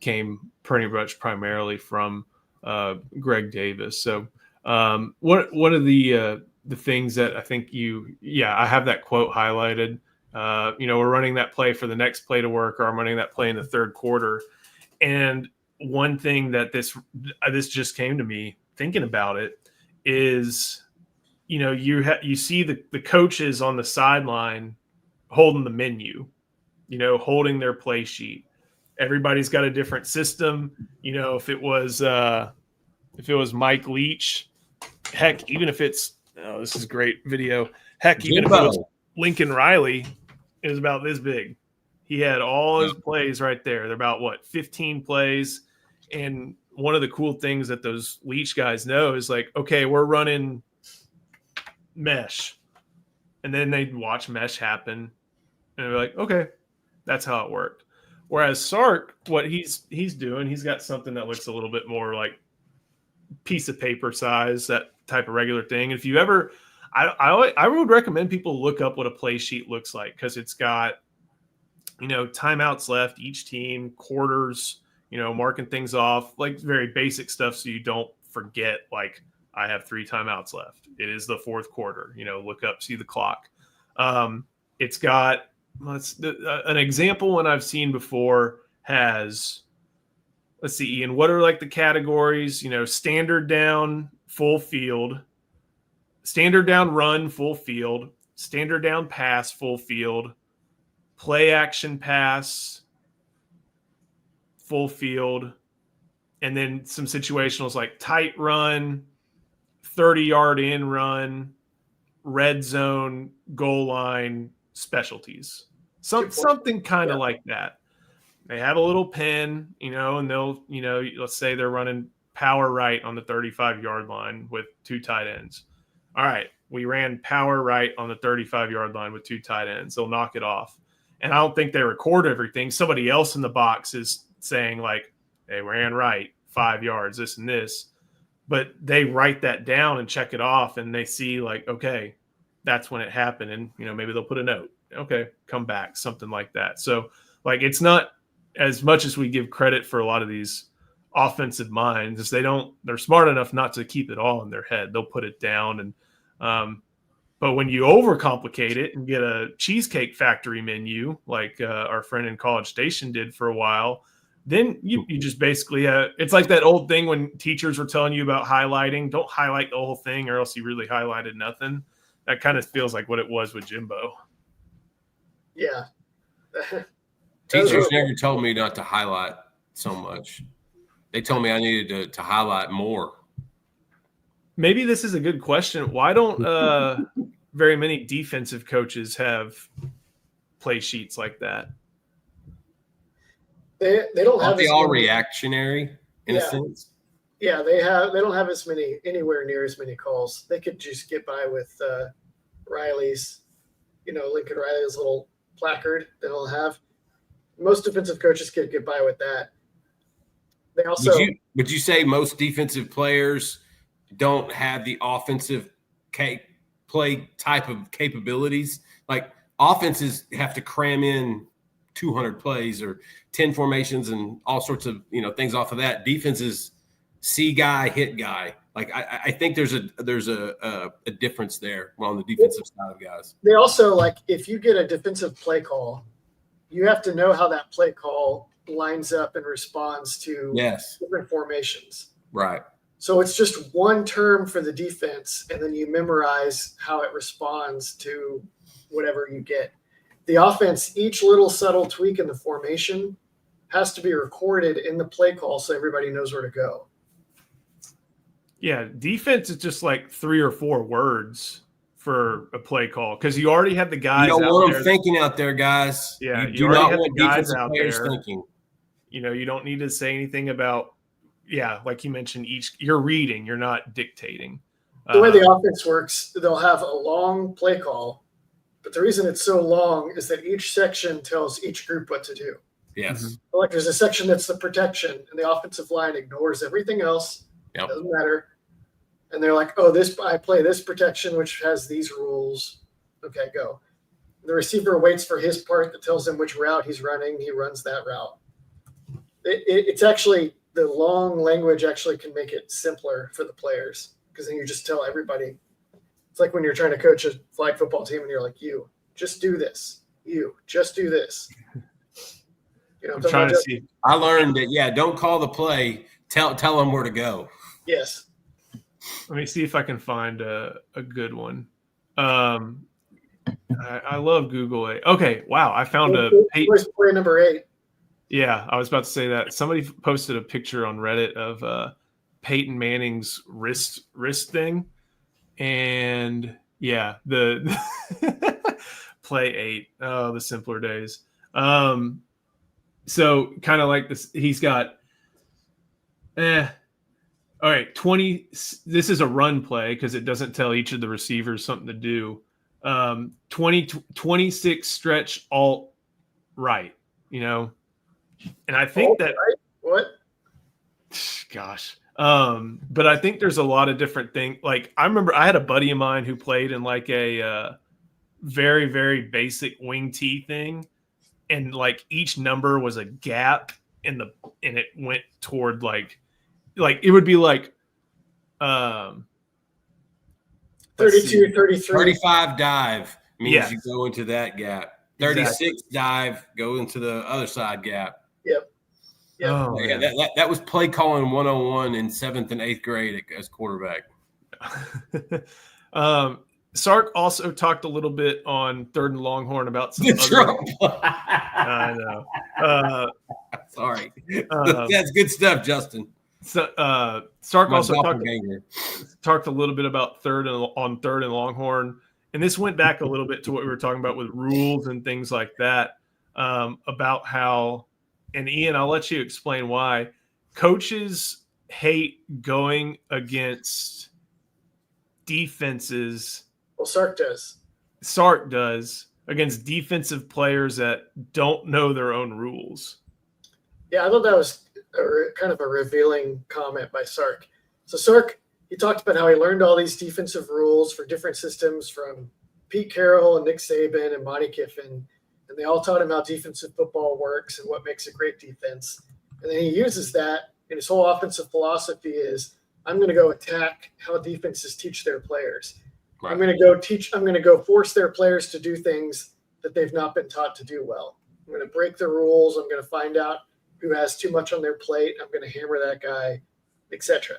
came pretty much primarily from Greg Davis. So one of the things that I think I have that quote highlighted. We're running that play for the next play to work, or I'm running that play in the third quarter. And one thing that this just came to me thinking about it is, you see the coaches on the sideline holding the menu, holding their play sheet. Everybody's got a different system. If it was Mike Leach, heck, even if it's this is great video. Heck, even if it was Lincoln Riley, it was about this big. He had all his plays right there. They're about 15 plays. And one of the cool things that those Leach guys know is like, okay, we're running mesh. And then they'd watch mesh happen. And they're like, okay, that's how it worked. Whereas Sark, what he's doing, he's got something that looks a little bit more like piece of paper size, that type of regular thing. If you ever, I would recommend people look up what a play sheet looks like, because it's got, timeouts left, each team, quarters, marking things off, like very basic stuff, so you don't forget, like, I have 3 timeouts left. It is the fourth quarter. Look up, see the clock. It's got an example one I've seen before has, let's see, Ian, what are like the categories? Standard down, full field, standard down run, full field, standard down pass, full field, play action pass, full field, and then some situationals like tight run, 30-yard in run, red zone, goal line, specialties. Something kind of like that. They have a little pin, and they'll, let's say they're running power right on the 35-yard line with 2 tight ends. All right, we ran power right on the 35-yard line with 2 tight ends. They'll knock it off. And I don't think they record everything. Somebody else in the box is saying like, they ran right, 5 yards, this and this. But they write that down and check it off, and they see like, okay, that's when it happened. And, maybe they'll put a note. Okay, come back, something like that. So like, it's not as much as we give credit for a lot of these offensive minds, is they're smart enough not to keep it all in their head. They'll put it down. And, but when you overcomplicate it and get a Cheesecake Factory menu, like our friend in College Station did for a while, then you just basically, it's like that old thing when teachers were telling you about highlighting. Don't highlight the whole thing, or else you really highlighted nothing. That kind of feels like what it was with Jimbo. Yeah. Teachers never told me not to highlight so much. They told me I needed to highlight more. Maybe this is a good question. Why don't very many defensive coaches have play sheets like that? They don't have. Aren't they all reactionary in a sense? Yeah, they don't have anywhere near as many calls. They could just get by with Riley's, Lincoln Riley's little placard that he'll have. Most defensive coaches could get by with that. They also. Would you say most defensive players don't have the offensive play type of capabilities? Like, offenses have to cram in 200 plays or 10 formations and all sorts of things off of that. Defenses see guy, hit guy. Like, I think there's a difference there on the defensive side of guys. They also, like, if you get a defensive play call, you have to know how that play call lines up and responds to different formations. Right. So it's just one term for the defense, and then you memorize how it responds to whatever you get. The offense, each little subtle tweak in the formation has to be recorded in the play call so everybody knows where to go. Yeah, defense is just like 3 or 4 words for a play call because you already have the guys. You don't out want there them thinking out there, guys. Yeah, you do not want defensive players thinking. You know, you don't need to say anything about. Yeah, like you mentioned, you're reading, you're not dictating. The way the offense works, they'll have a long play call, but the reason it's so long is that each section tells each group what to do. Yes. Mm-hmm. Like there's a section that's the protection, and the offensive line ignores everything else. Yep. Doesn't matter. And they're like, oh, I play this protection, which has these rules. Okay, go. The receiver waits for his part that tells him which route he's running. He runs that route. It's actually – the long language actually can make it simpler for the players because then you just tell everybody. It's like when you're trying to coach a flag football team and you're like, you just do this. You just do this. You know, I'm trying to see. I learned that, don't call the play. Tell them where to go. Yes. Let me see if I can find a good one. I love Google. Okay. Wow. I found play number 8. Yeah, I was about to say that. Somebody posted a picture on Reddit of Peyton Manning's wrist thing, and the play 8. Oh, the simpler days. So kind of like this, he's got. All right, 20. This is a run play because it doesn't tell each of the receivers something to do. 26 stretch alt right. You know. And I think that what? Gosh. But I think there's a lot of different things. Like I remember I had a buddy of mine who played in like a very, very basic wing T thing. And like each number was a gap and it went toward like it would be like 32, 33. 35 dive means you go into that gap. 36 dive, go into the other side gap. Yep. Oh, yeah, that was play calling 101 in 7th and 8th grade as quarterback. Sark also talked a little bit on 3rd and Longhorn about some I know. Sorry. That's good stuff, Justin. So, Sark also talked a little bit about 3rd and Longhorn. And this went back a little bit to what we were talking about with rules and things like that, about how – and Ian, I'll let you explain why coaches hate going against defenses. Well, Sark does. Sark does against defensive players that don't know their own rules. Yeah, I thought that was kind of a revealing comment by Sark. So Sark, he talked about how he learned all these defensive rules for different systems from Pete Carroll and Nick Saban and Monty Kiffin. And they all taught him how defensive football works and what makes a great defense. And then he uses that, and his whole offensive philosophy is, I'm going to go attack how defenses teach their players. Right. I'm going to go force their players to do things that they've not been taught to do well. I'm going to break the rules. I'm going to find out who has too much on their plate. I'm going to hammer that guy, etc.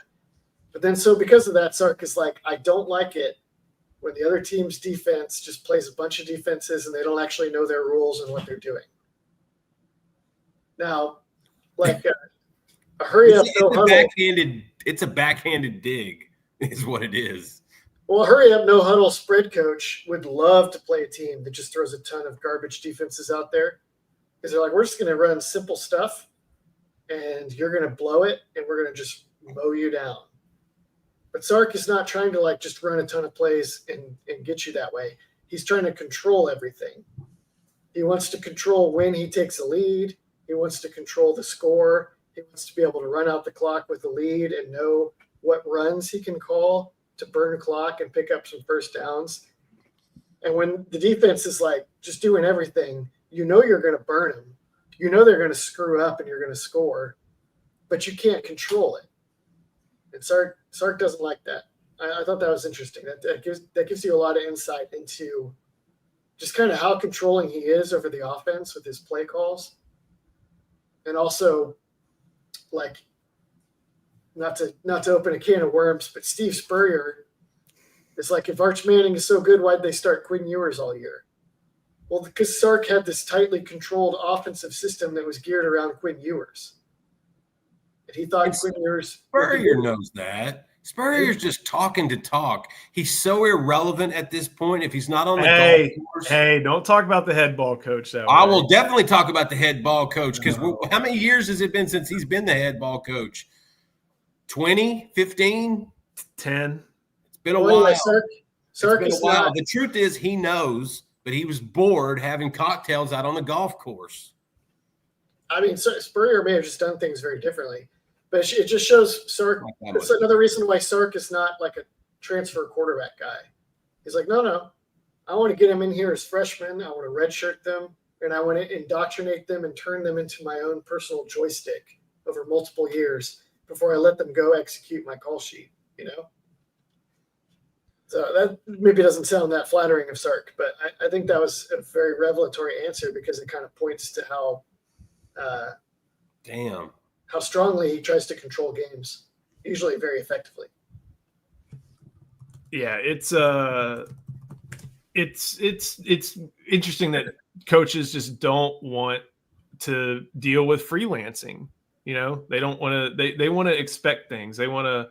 But then because of that, Sark is like, I don't like it when the other team's defense just plays a bunch of defenses and they don't actually know their rules and what they're doing. Now, like a hurry up, no huddle. It's a backhanded dig is what it is. Well, a hurry up, no huddle spread coach would love to play a team that just throws a ton of garbage defenses out there because they're like, we're just going to run simple stuff and you're going to blow it and we're going to just mow you down. But Sark is not trying to like just run a ton of plays and get you that way. He's trying to control everything. He wants to control when he takes a lead. He wants to control the score. He wants to be able to run out the clock with the lead and know what runs he can call to burn clock and pick up some first downs. And when the defense is like just doing everything, you know you're going to burn them. You know they're going to screw up and you're going to score, but you can't control it. And Sark doesn't like that. I thought that was interesting. That gives you a lot of insight into just kind of how controlling he is over the offense with his play calls. And also, like, not to open a can of worms, but Steve Spurrier is like, if Arch Manning is so good, why'd they start Quinn Ewers all year? Well, because Sark had this tightly controlled offensive system that was geared around Quinn Ewers. And he thought Quinn Ewers. Spurrier knows that. Spurrier's just talking to talk. He's so irrelevant at this point if he's not on the golf course. Hey, don't talk about the head ball coach that way. I will definitely talk about the head ball coach because how many years has it been since he's been the head ball coach? 20, 15? 10. It's been a while. Sark is not. The truth is he knows, but he was bored having cocktails out on the golf course. I mean, Spurrier may have just done things very differently. But it just shows Sark. It's another reason why Sark is not like a transfer quarterback guy. He's like, no. I want to get them in here as freshmen. I want to redshirt them, and I want to indoctrinate them and turn them into my own personal joystick over multiple years before I let them go execute my call sheet, So that maybe doesn't sound that flattering of Sark, but I think that was a very revelatory answer because it kind of points to how how strongly he tries to control games, usually very effectively. Yeah, it's interesting that coaches just don't want to deal with freelancing. They don't want to. They want to expect things. They want to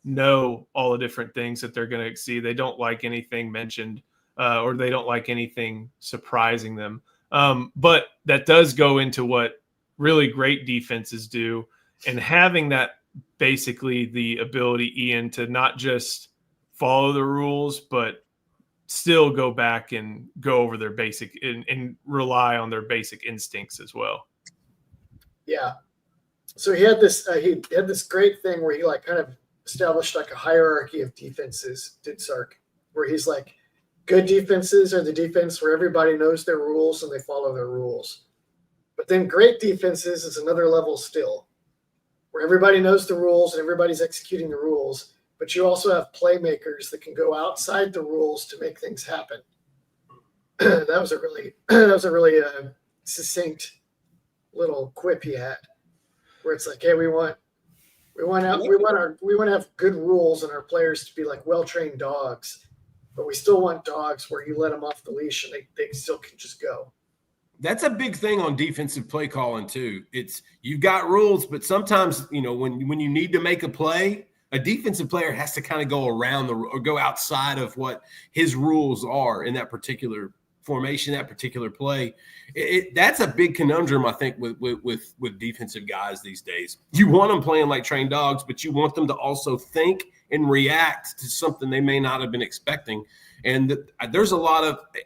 know all the different things that they're going to see. They don't like anything mentioned, or they don't like anything surprising them. But that does go into what really great defenses do, and having that basically the ability, Ian, to not just follow the rules, but still go back and go over their basic and rely on their basic instincts as well. Yeah. So he had this great thing where he like kind of established like a hierarchy of defenses, did Sark, where he's like, good defenses are the defense where everybody knows their rules and they follow their rules. But then great defenses is another level still, where everybody knows the rules and everybody's executing the rules, but you also have playmakers that can go outside the rules to make things happen. that was a really succinct little quip he had, where it's like, hey, we want to have good rules and our players to be like well-trained dogs, but we still want dogs where you let them off the leash and they still can just go. That's a big thing on defensive play calling too. It's you've got rules, but sometimes when you need to make a play, a defensive player has to kind of go around or go outside of what his rules are in that particular formation, that particular play. That's a big conundrum, I think, with defensive guys these days. You want them playing like trained dogs, but you want them to also think and react to something they may not have been expecting. And there's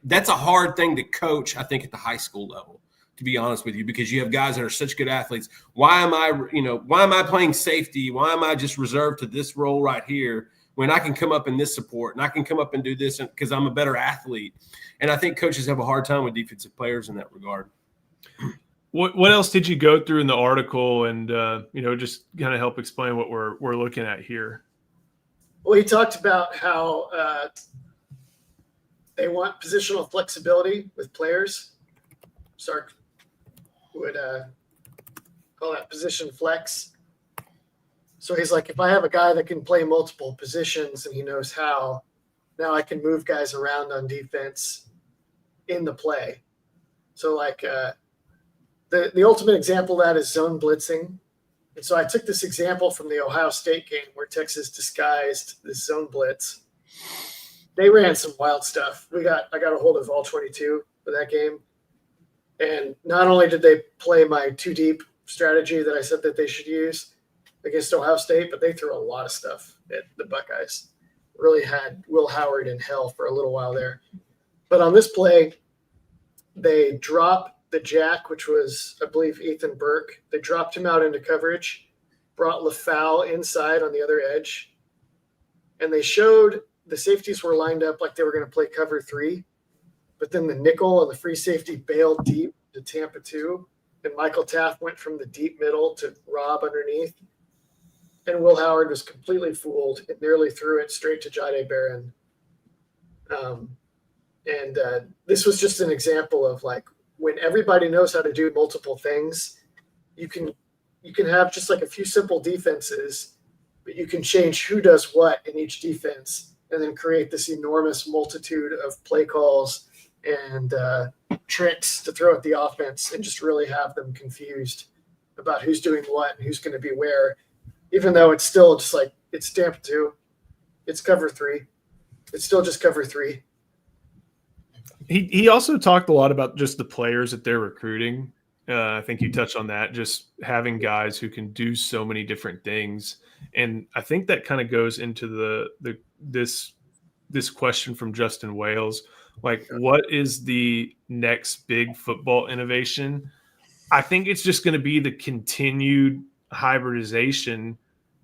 that's a hard thing to coach, I think, at the high school level, to be honest with you, because you have guys that are such good athletes. Why am I playing safety? Why am I just reserved to this role right here when I can come up in this support and I can come up and do this because I'm a better athlete? And I think coaches have a hard time with defensive players in that regard. What else did you go through in the article and, just kind of help explain what we're looking at here? Well, he talked about how they want positional flexibility with players. Sark would call that position flex. So he's like, if I have a guy that can play multiple positions and he knows how, now I can move guys around on defense in the play. So like the ultimate example of that is zone blitzing. And so I took this example from the Ohio State game where Texas disguised this zone blitz. They ran some wild stuff. I got a hold of all 22 for that game. And not only did they play my too deep strategy that I said that they should use against Ohio State, but they threw a lot of stuff at the Buckeyes. Really had Will Howard in hell for a little while there. But on this play, they dropped the jack, which was, I believe, Ethan Burke. They dropped him out into coverage, brought LaFowl inside on the other edge, and they showed the safeties were lined up like they were going to play cover 3, but then the nickel and the free safety bailed deep to Tampa 2, and Michael Taft went from the deep middle to Rob underneath, and Will Howard was completely fooled and nearly threw it straight to Jahdae Barron. This was just an example of like when everybody knows how to do multiple things, you can have just like a few simple defenses, but you can change who does what in each defense and then create this enormous multitude of play calls and tricks to throw at the offense and just really have them confused about who's doing what and who's going to be where, even though it's still just like It's damp too. It's cover 3. It's still just cover 3. He also talked a lot about just the players that they're recruiting. I think you touched on that, just having guys who can do so many different things. And I think that kind of goes into this question from Justin Wales. Like, what is the next big football innovation? I think it's just going to be the continued hybridization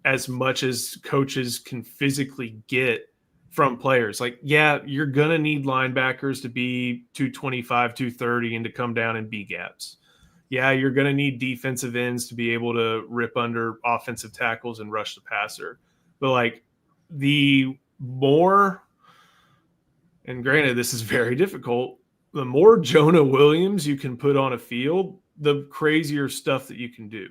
as much as coaches can physically get from players. Like, yeah, you're going to need linebackers to be 225, 230 and to come down and B gaps. Yeah, you're going to need defensive ends to be able to rip under offensive tackles and rush the passer. But like the more, and granted, this is very difficult, the more Jonah Williams you can put on a field, the crazier stuff that you can do.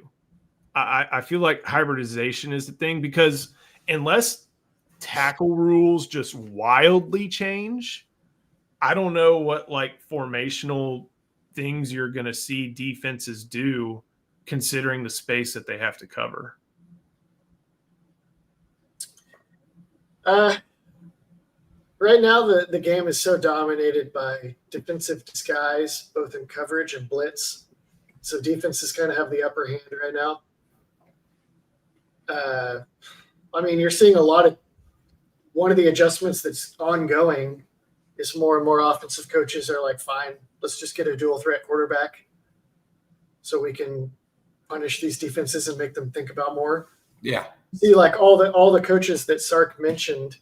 I feel like hybridization is the thing, because unless tackle rules just wildly change, I don't know what like formational things you're going to see defenses do considering the space that they have to cover. Right now, the game is so dominated by defensive disguise, both in coverage and blitz. So defenses kind of have the upper hand right now. I mean, you're seeing one of the adjustments that's ongoing is more and more offensive coaches are like, fine, let's just get a dual threat quarterback so we can punish these defenses and make them think about more. Yeah. See, like all the coaches that Sark mentioned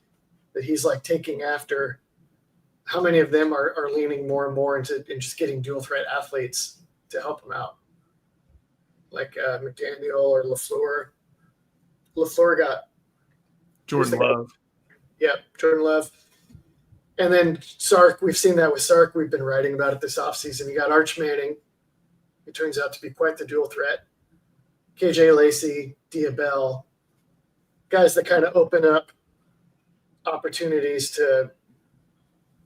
that he's like taking after, how many of them are leaning more and more into just getting dual threat athletes to help them out? Like McDaniel or LaFleur. LaFleur got Jordan Love. Yep, Jordan Love. And then Sark, we've seen that with Sark. We've been writing about it this offseason. You got Arch Manning, who turns out to be quite the dual threat. KJ Lacey, Diabell, guys that kind of open up opportunities to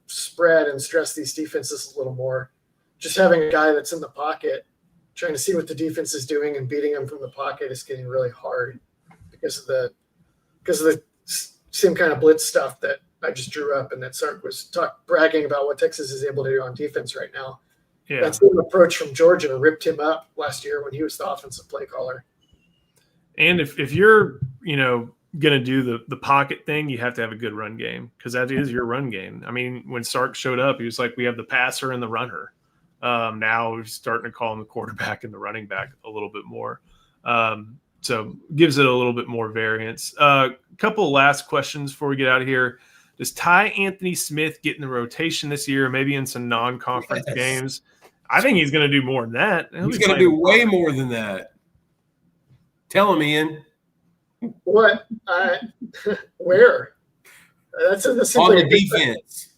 spread and stress these defenses a little more. Just having a guy that's in the pocket, trying to see what the defense is doing and beating them from the pocket is getting really hard because of the same kind of blitz stuff that I just drew up and that Sark was bragging about what Texas is able to do on defense right now. Yeah. That same approach from Georgia ripped him up last year when he was the offensive play caller. And if you're, going to do the pocket thing, you have to have a good run game, because that is your run game. I mean, when Sark showed up, he was like, we have the passer and the runner. Now we're starting to call him the quarterback and the running back a little bit more. So gives it a little bit more variance. Couple of last questions before we get out of here. Does Ty Anthony Smith get in the rotation this year, maybe in some non-conference games? I think he's going to do more than that. He's going to do way more than that. Tell him, Ian. What? Where? That's on the defense.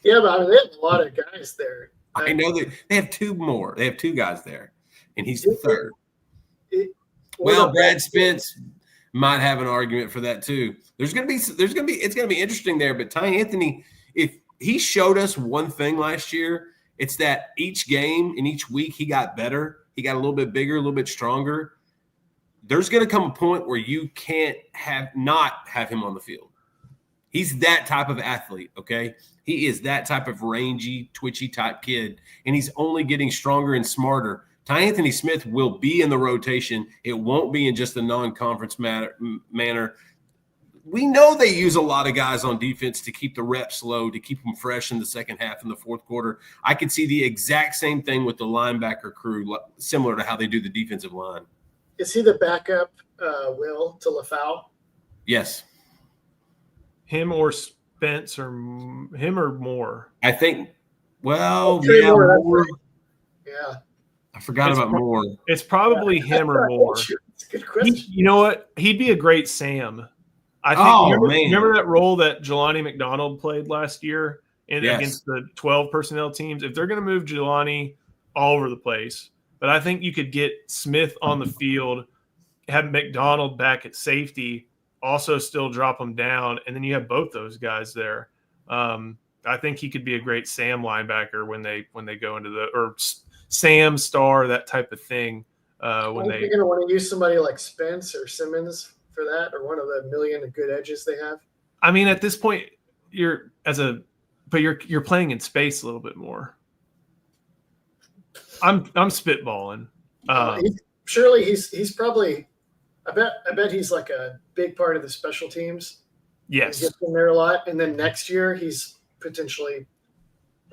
Yeah, but I mean, they have a lot of guys there. I know that they have two more. They have two guys there, and he's the third. Well, Brad Spence might have an argument for that too. It's going to be interesting there. But Ty Anthony, if he showed us one thing last year, it's that each game and each week he got better. He got a little bit bigger, a little bit stronger. There's going to come a point where you can't not have him on the field. He's that type of athlete, okay? He is that type of rangy, twitchy type kid, and he's only getting stronger and smarter. Ty Anthony Smith will be in the rotation. It won't be in just a non-conference manner. We know they use a lot of guys on defense to keep the reps low, to keep them fresh in the second half and the fourth quarter. I could see the exact same thing with the linebacker crew, similar to how they do the defensive line. Is he the backup, Will, to LaFau? Yes. Him or Spence, or him or Moore? I think, Moore. Yeah. I forgot about Moore. It's probably him or Moore. That's a good question. You know what? He'd be a great Sam. I think. Remember that role that Jelani McDonald played last year against the 12 personnel teams? If they're going to move Jelani all over the place, but I think you could get Smith on the field, have McDonald back at safety, also still drop him down, and then you have both those guys there. I think he could be a great Sam linebacker when they go into or Sam Star, that type of thing. When they're going to want to use somebody like Spence or Simmons for that, or one of the million good edges they have. I mean, at this point, you're playing in space a little bit more. I'm spitballing. Surely he's probably. I bet he's like a big part of the special teams. Yes, he gets in there a lot, and then next year he's potentially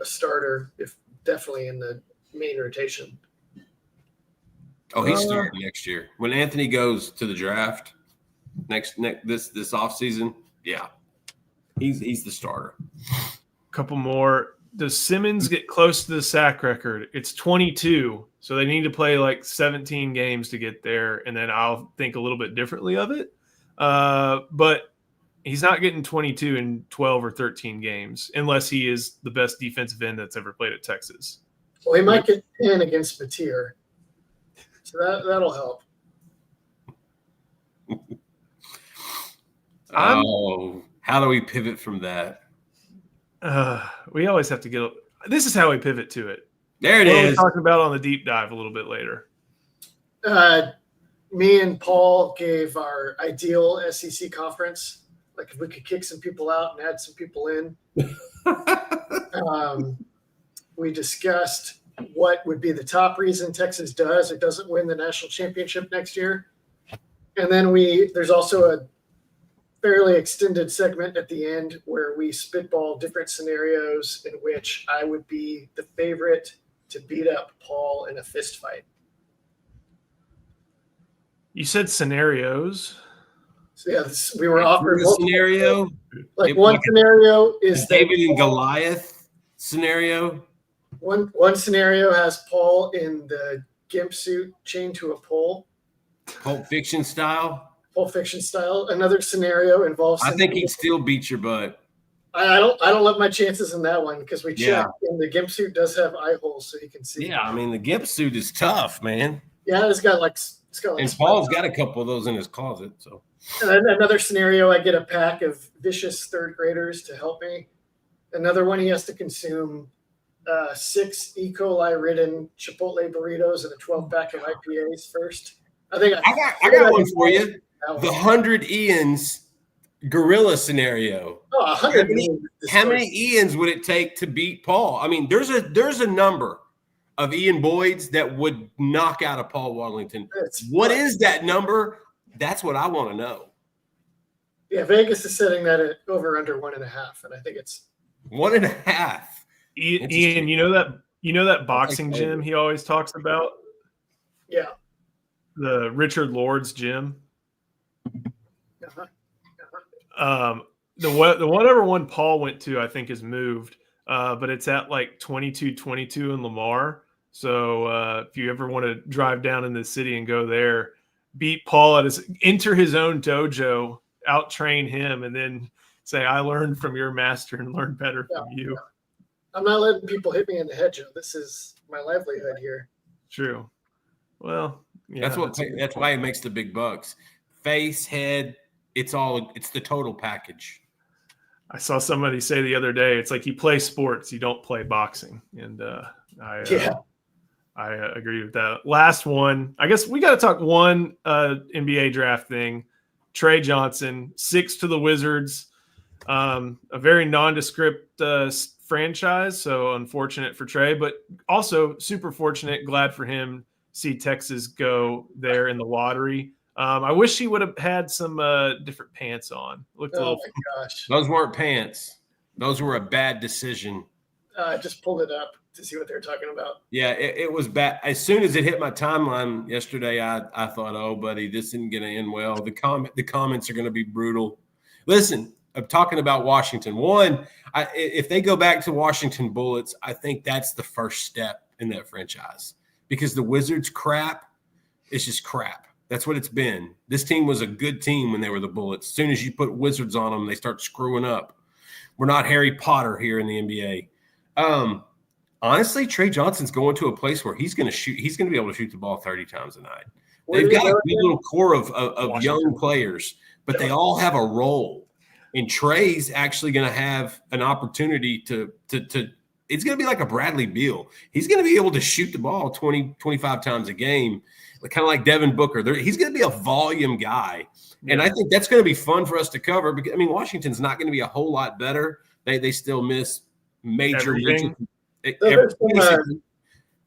a starter, if definitely in the main rotation. Oh, he's starting next year when Anthony goes to the draft this offseason. Yeah, he's the starter. Couple more. Does Simmons get close to the sack record? It's 22, so they need to play like 17 games to get there, and then I'll think a little bit differently of it. But he's not getting 22 in 12 or 13 games unless he is the best defensive end that's ever played at Texas. Well, he might get 10 against Mateer, so that'll help. How do we pivot from that? We always have to get. This is how we pivot to it. There it is. We'll talk about on the deep dive a little bit later. Me and Paul gave our ideal SEC conference. Like if we could kick some people out and add some people in. We discussed what would be the top reason Texas does or doesn't win the national championship next year. And then there's also a fairly extended segment at the end where we spitball different scenarios in which I would be the favorite to beat up Paul in a fist fight. You said scenarios. So yeah, we were offered a scenario. Like one scenario is David and Goliath scenario. One scenario has Paul in the gimp suit chained to a pole. Pulp Fiction style. Pulp Fiction style. Another scenario involves. I think he'd still beat your butt. I don't love my chances in that one because we checked and the gimp suit does have eye holes so he can see. Yeah, I mean the gimp suit is tough, man. Yeah, it's got like and Paul's got a couple of those in his closet. So another scenario, I get a pack of vicious third graders to help me. Another one, he has to consume 6 E. coli ridden Chipotle burritos and a 12-pack of IPAs first. I got one for you. The 100 Ians gorilla scenario. Oh, 100. How many Ians would it take to beat Paul? I mean, there's a number of Ian Boyds that would knock out a Paul Wadlington. What is that number? That's what I want to know. Yeah, Vegas is setting that at over under 1.5, and I think it's 1.5. Ian, you know that boxing gym he always talks about? Yeah. The Richard Lord's gym. The whatever one Paul went to, I think, is moved, but it's at like 2222 in Lamar. So if you ever want to drive down in the city and go there, beat Paul enter his own dojo, out train him, and then say, "I learned from your master and learned better from you." Yeah. I'm not letting people hit me in the head, Joe. This is my livelihood here. True. Well, yeah, that's why he makes the big bucks. Face, head, it's the total package. I saw somebody say the other day, it's like you play sports, you don't play boxing. And I agree with that. Last one, I guess we got to talk one NBA draft thing. Trey Johnson, 6 to the Wizards, a very nondescript franchise. So unfortunate for Trey, but also super fortunate. Glad for him. See Texas go there in the lottery. I wish he would have had some different pants on. Looked a little. My gosh, those weren't pants. Those were a bad decision. I just pulled it up to see what they're talking about. Yeah, it was bad. As soon as it hit my timeline yesterday, I thought, "Oh, buddy, this isn't going to end well." The comments are going to be brutal. Listen, I'm talking about Washington. One, if they go back to Washington Bullets, I think that's the first step in that franchise because the Wizards crap is just crap. That's what it's been. This team was a good team when they were the Bullets. As soon as you put Wizards on them, they start screwing up. We're not Harry Potter here in the NBA. Honestly, Trey Johnson's going to a place where he's going to shoot. He's going to be able to shoot the ball 30 times a night. They've got a good little core of young players, but they all have a role. And Trey's actually going to have an opportunity to it's going to be like a Bradley Beal. He's going to be able to shoot the ball 20, 25 times a game, kind of like Devin Booker. He's going to be a volume guy. And I think that's going to be fun for us to cover because, I mean, Washington's not going to be a whole lot better. They still miss major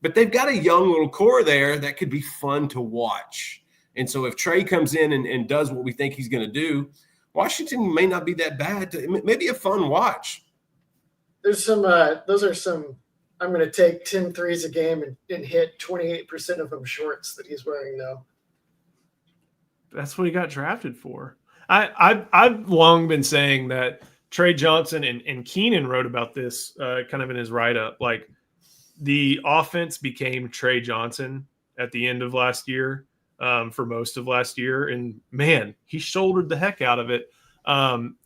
but they've got a young little core there that could be fun to watch. And so if Trey comes in and does what we think he's going to do, Washington may not be that bad. Maybe a fun watch. There's some those are some I'm going to take 10 threes a game and hit 28% of them shorts that he's wearing now. That's what he got drafted for. I've long been saying that Trey Johnson and Keenan wrote about this kind of in his write-up. Like, the offense became Trey Johnson at the end of last year, for most of last year. And, man, he shouldered the heck out of it.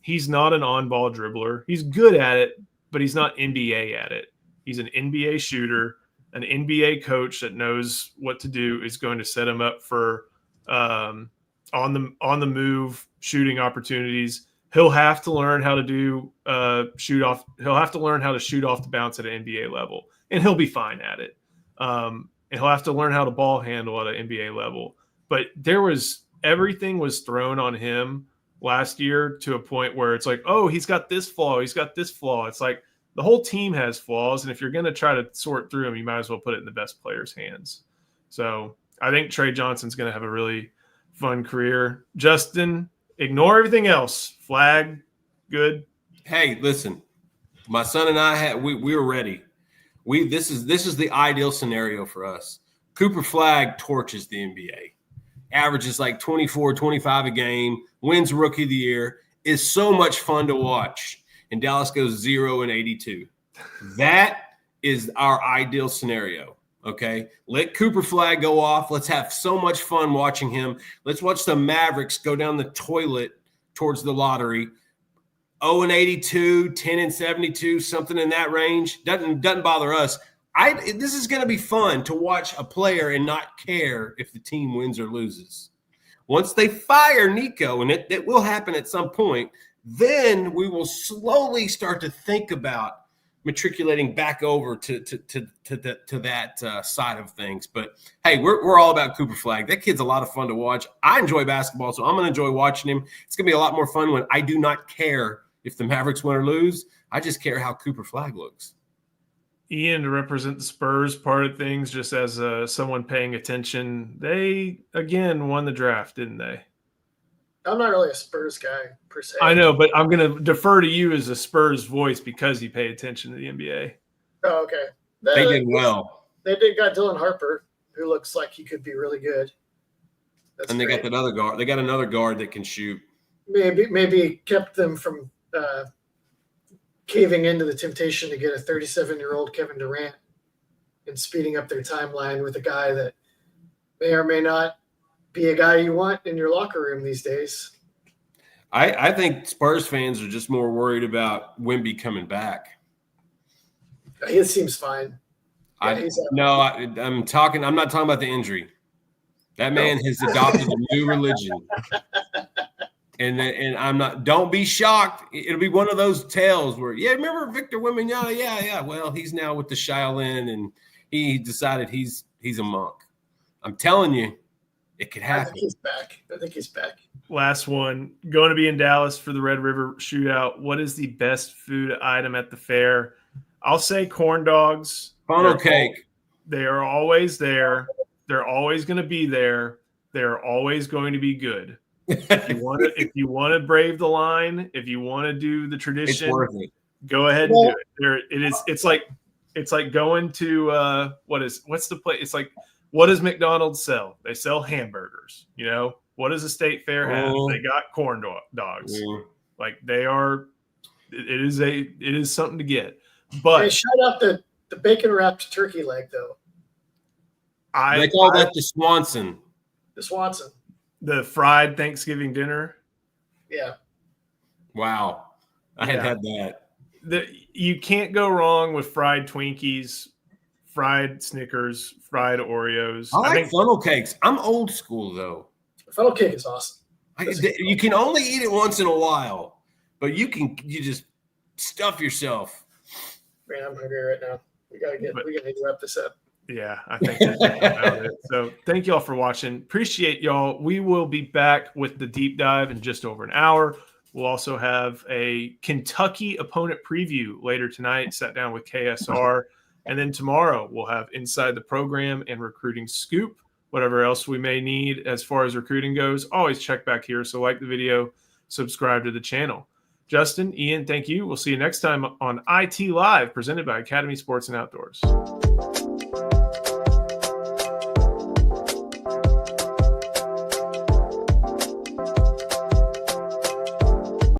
He's not an on-ball dribbler. He's good at it, but he's not NBA at it. He's an NBA shooter. An NBA coach that knows what to do is going to set him up for on the move shooting opportunities. He'll have to learn how to do shoot off. He'll have to learn how to shoot off the bounce at an NBA level, and he'll be fine at it. And he'll have to learn how to ball handle at an NBA level. But everything was thrown on him last year to a point where it's like, oh, he's got this flaw. He's got this flaw. It's like the whole team has flaws. And if you're going to try to sort through them, you might as well put it in the best player's hands. So I think Trey Johnson's going to have a really fun career. Justin, ignore everything else. Flag, good. Hey, listen, my son and I we were ready. This is the ideal scenario for us. Cooper Flagg torches the NBA. Averages like 24, 25 a game, wins Rookie of the Year, is so much fun to watch. And Dallas goes 0-82. That is our ideal scenario. Okay, let Cooper Flagg go off. Let's have so much fun watching him. Let's watch the Mavericks go down the toilet towards the lottery. 0-82, 10-72, something in that range. Doesn't bother us. This is going to be fun to watch a player and not care if the team wins or loses. Once they fire Nico, and it will happen at some point, then we will slowly start to think about matriculating back over to that side of things. But hey, we're all about Cooper Flagg. That kid's a lot of fun to watch. I enjoy basketball, so I'm going to enjoy watching him. It's going to be a lot more fun when I do not care if the Mavericks win or lose. I just care how Cooper Flagg looks. Ian, to represent the Spurs part of things, just as someone paying attention, they again won the draft, didn't they? I'm not really a Spurs guy per se. I know, but I'm going to defer to you as a Spurs voice because you pay attention to the NBA. Oh, okay. They did well. They got Dylan Harper, who looks like he could be really good. And they got that other guard. They got another guard that can shoot. Maybe kept them from caving into the temptation to get a 37-year-old Kevin Durant and speeding up their timeline with a guy that may or may not be a guy you want in your locker room these days. I think Spurs fans are just more worried about Wemby coming back. It seems fine. I'm not talking about the injury. That man has adopted a new religion. And I'm not. Don't be shocked. It'll be one of those tales where, remember Victor Wembanyama? Yeah. Well, he's now with the Shaolin, and he decided he's a monk. I'm telling you, it could happen. I think he's back. Last one. Going to be in Dallas for the Red River Shootout. What is the best food item at the fair? I'll say corn dogs. Funnel cake. They are always there. They're always going to be there. They're always going to be good. If you want to brave the line, if you want to do the tradition, go ahead and do it. It's like going to what's the place? It's like, what does McDonald's sell? They sell hamburgers. You know, what does the state fair have? They got corn dogs. Like they are. It is something to get. But hey, shout out the bacon wrapped turkey leg though. They call that the Swanson. The Swanson. The fried Thanksgiving dinner. Yeah. Wow. I had that. You can't go wrong with fried Twinkies, fried Snickers, fried Oreos. I think funnel cakes. I'm old school though. Funnel cake is awesome. You can only eat it once in a while, but you just stuff yourself. Man, I'm hungry right now. We gotta need to wrap this up. Yeah, I think that's about it. So thank y'all for watching. Appreciate y'all. We will be back with the deep dive in just over an hour. We'll also have a Kentucky opponent preview later tonight, sat down with KSR. And then tomorrow we'll have Inside the Program and Recruiting Scoop. Whatever else we may need as far as recruiting goes, always check back here. So like the video, subscribe to the channel. Justin, Ian, thank you. We'll see you next time on IT Live, presented by Academy Sports and Outdoors.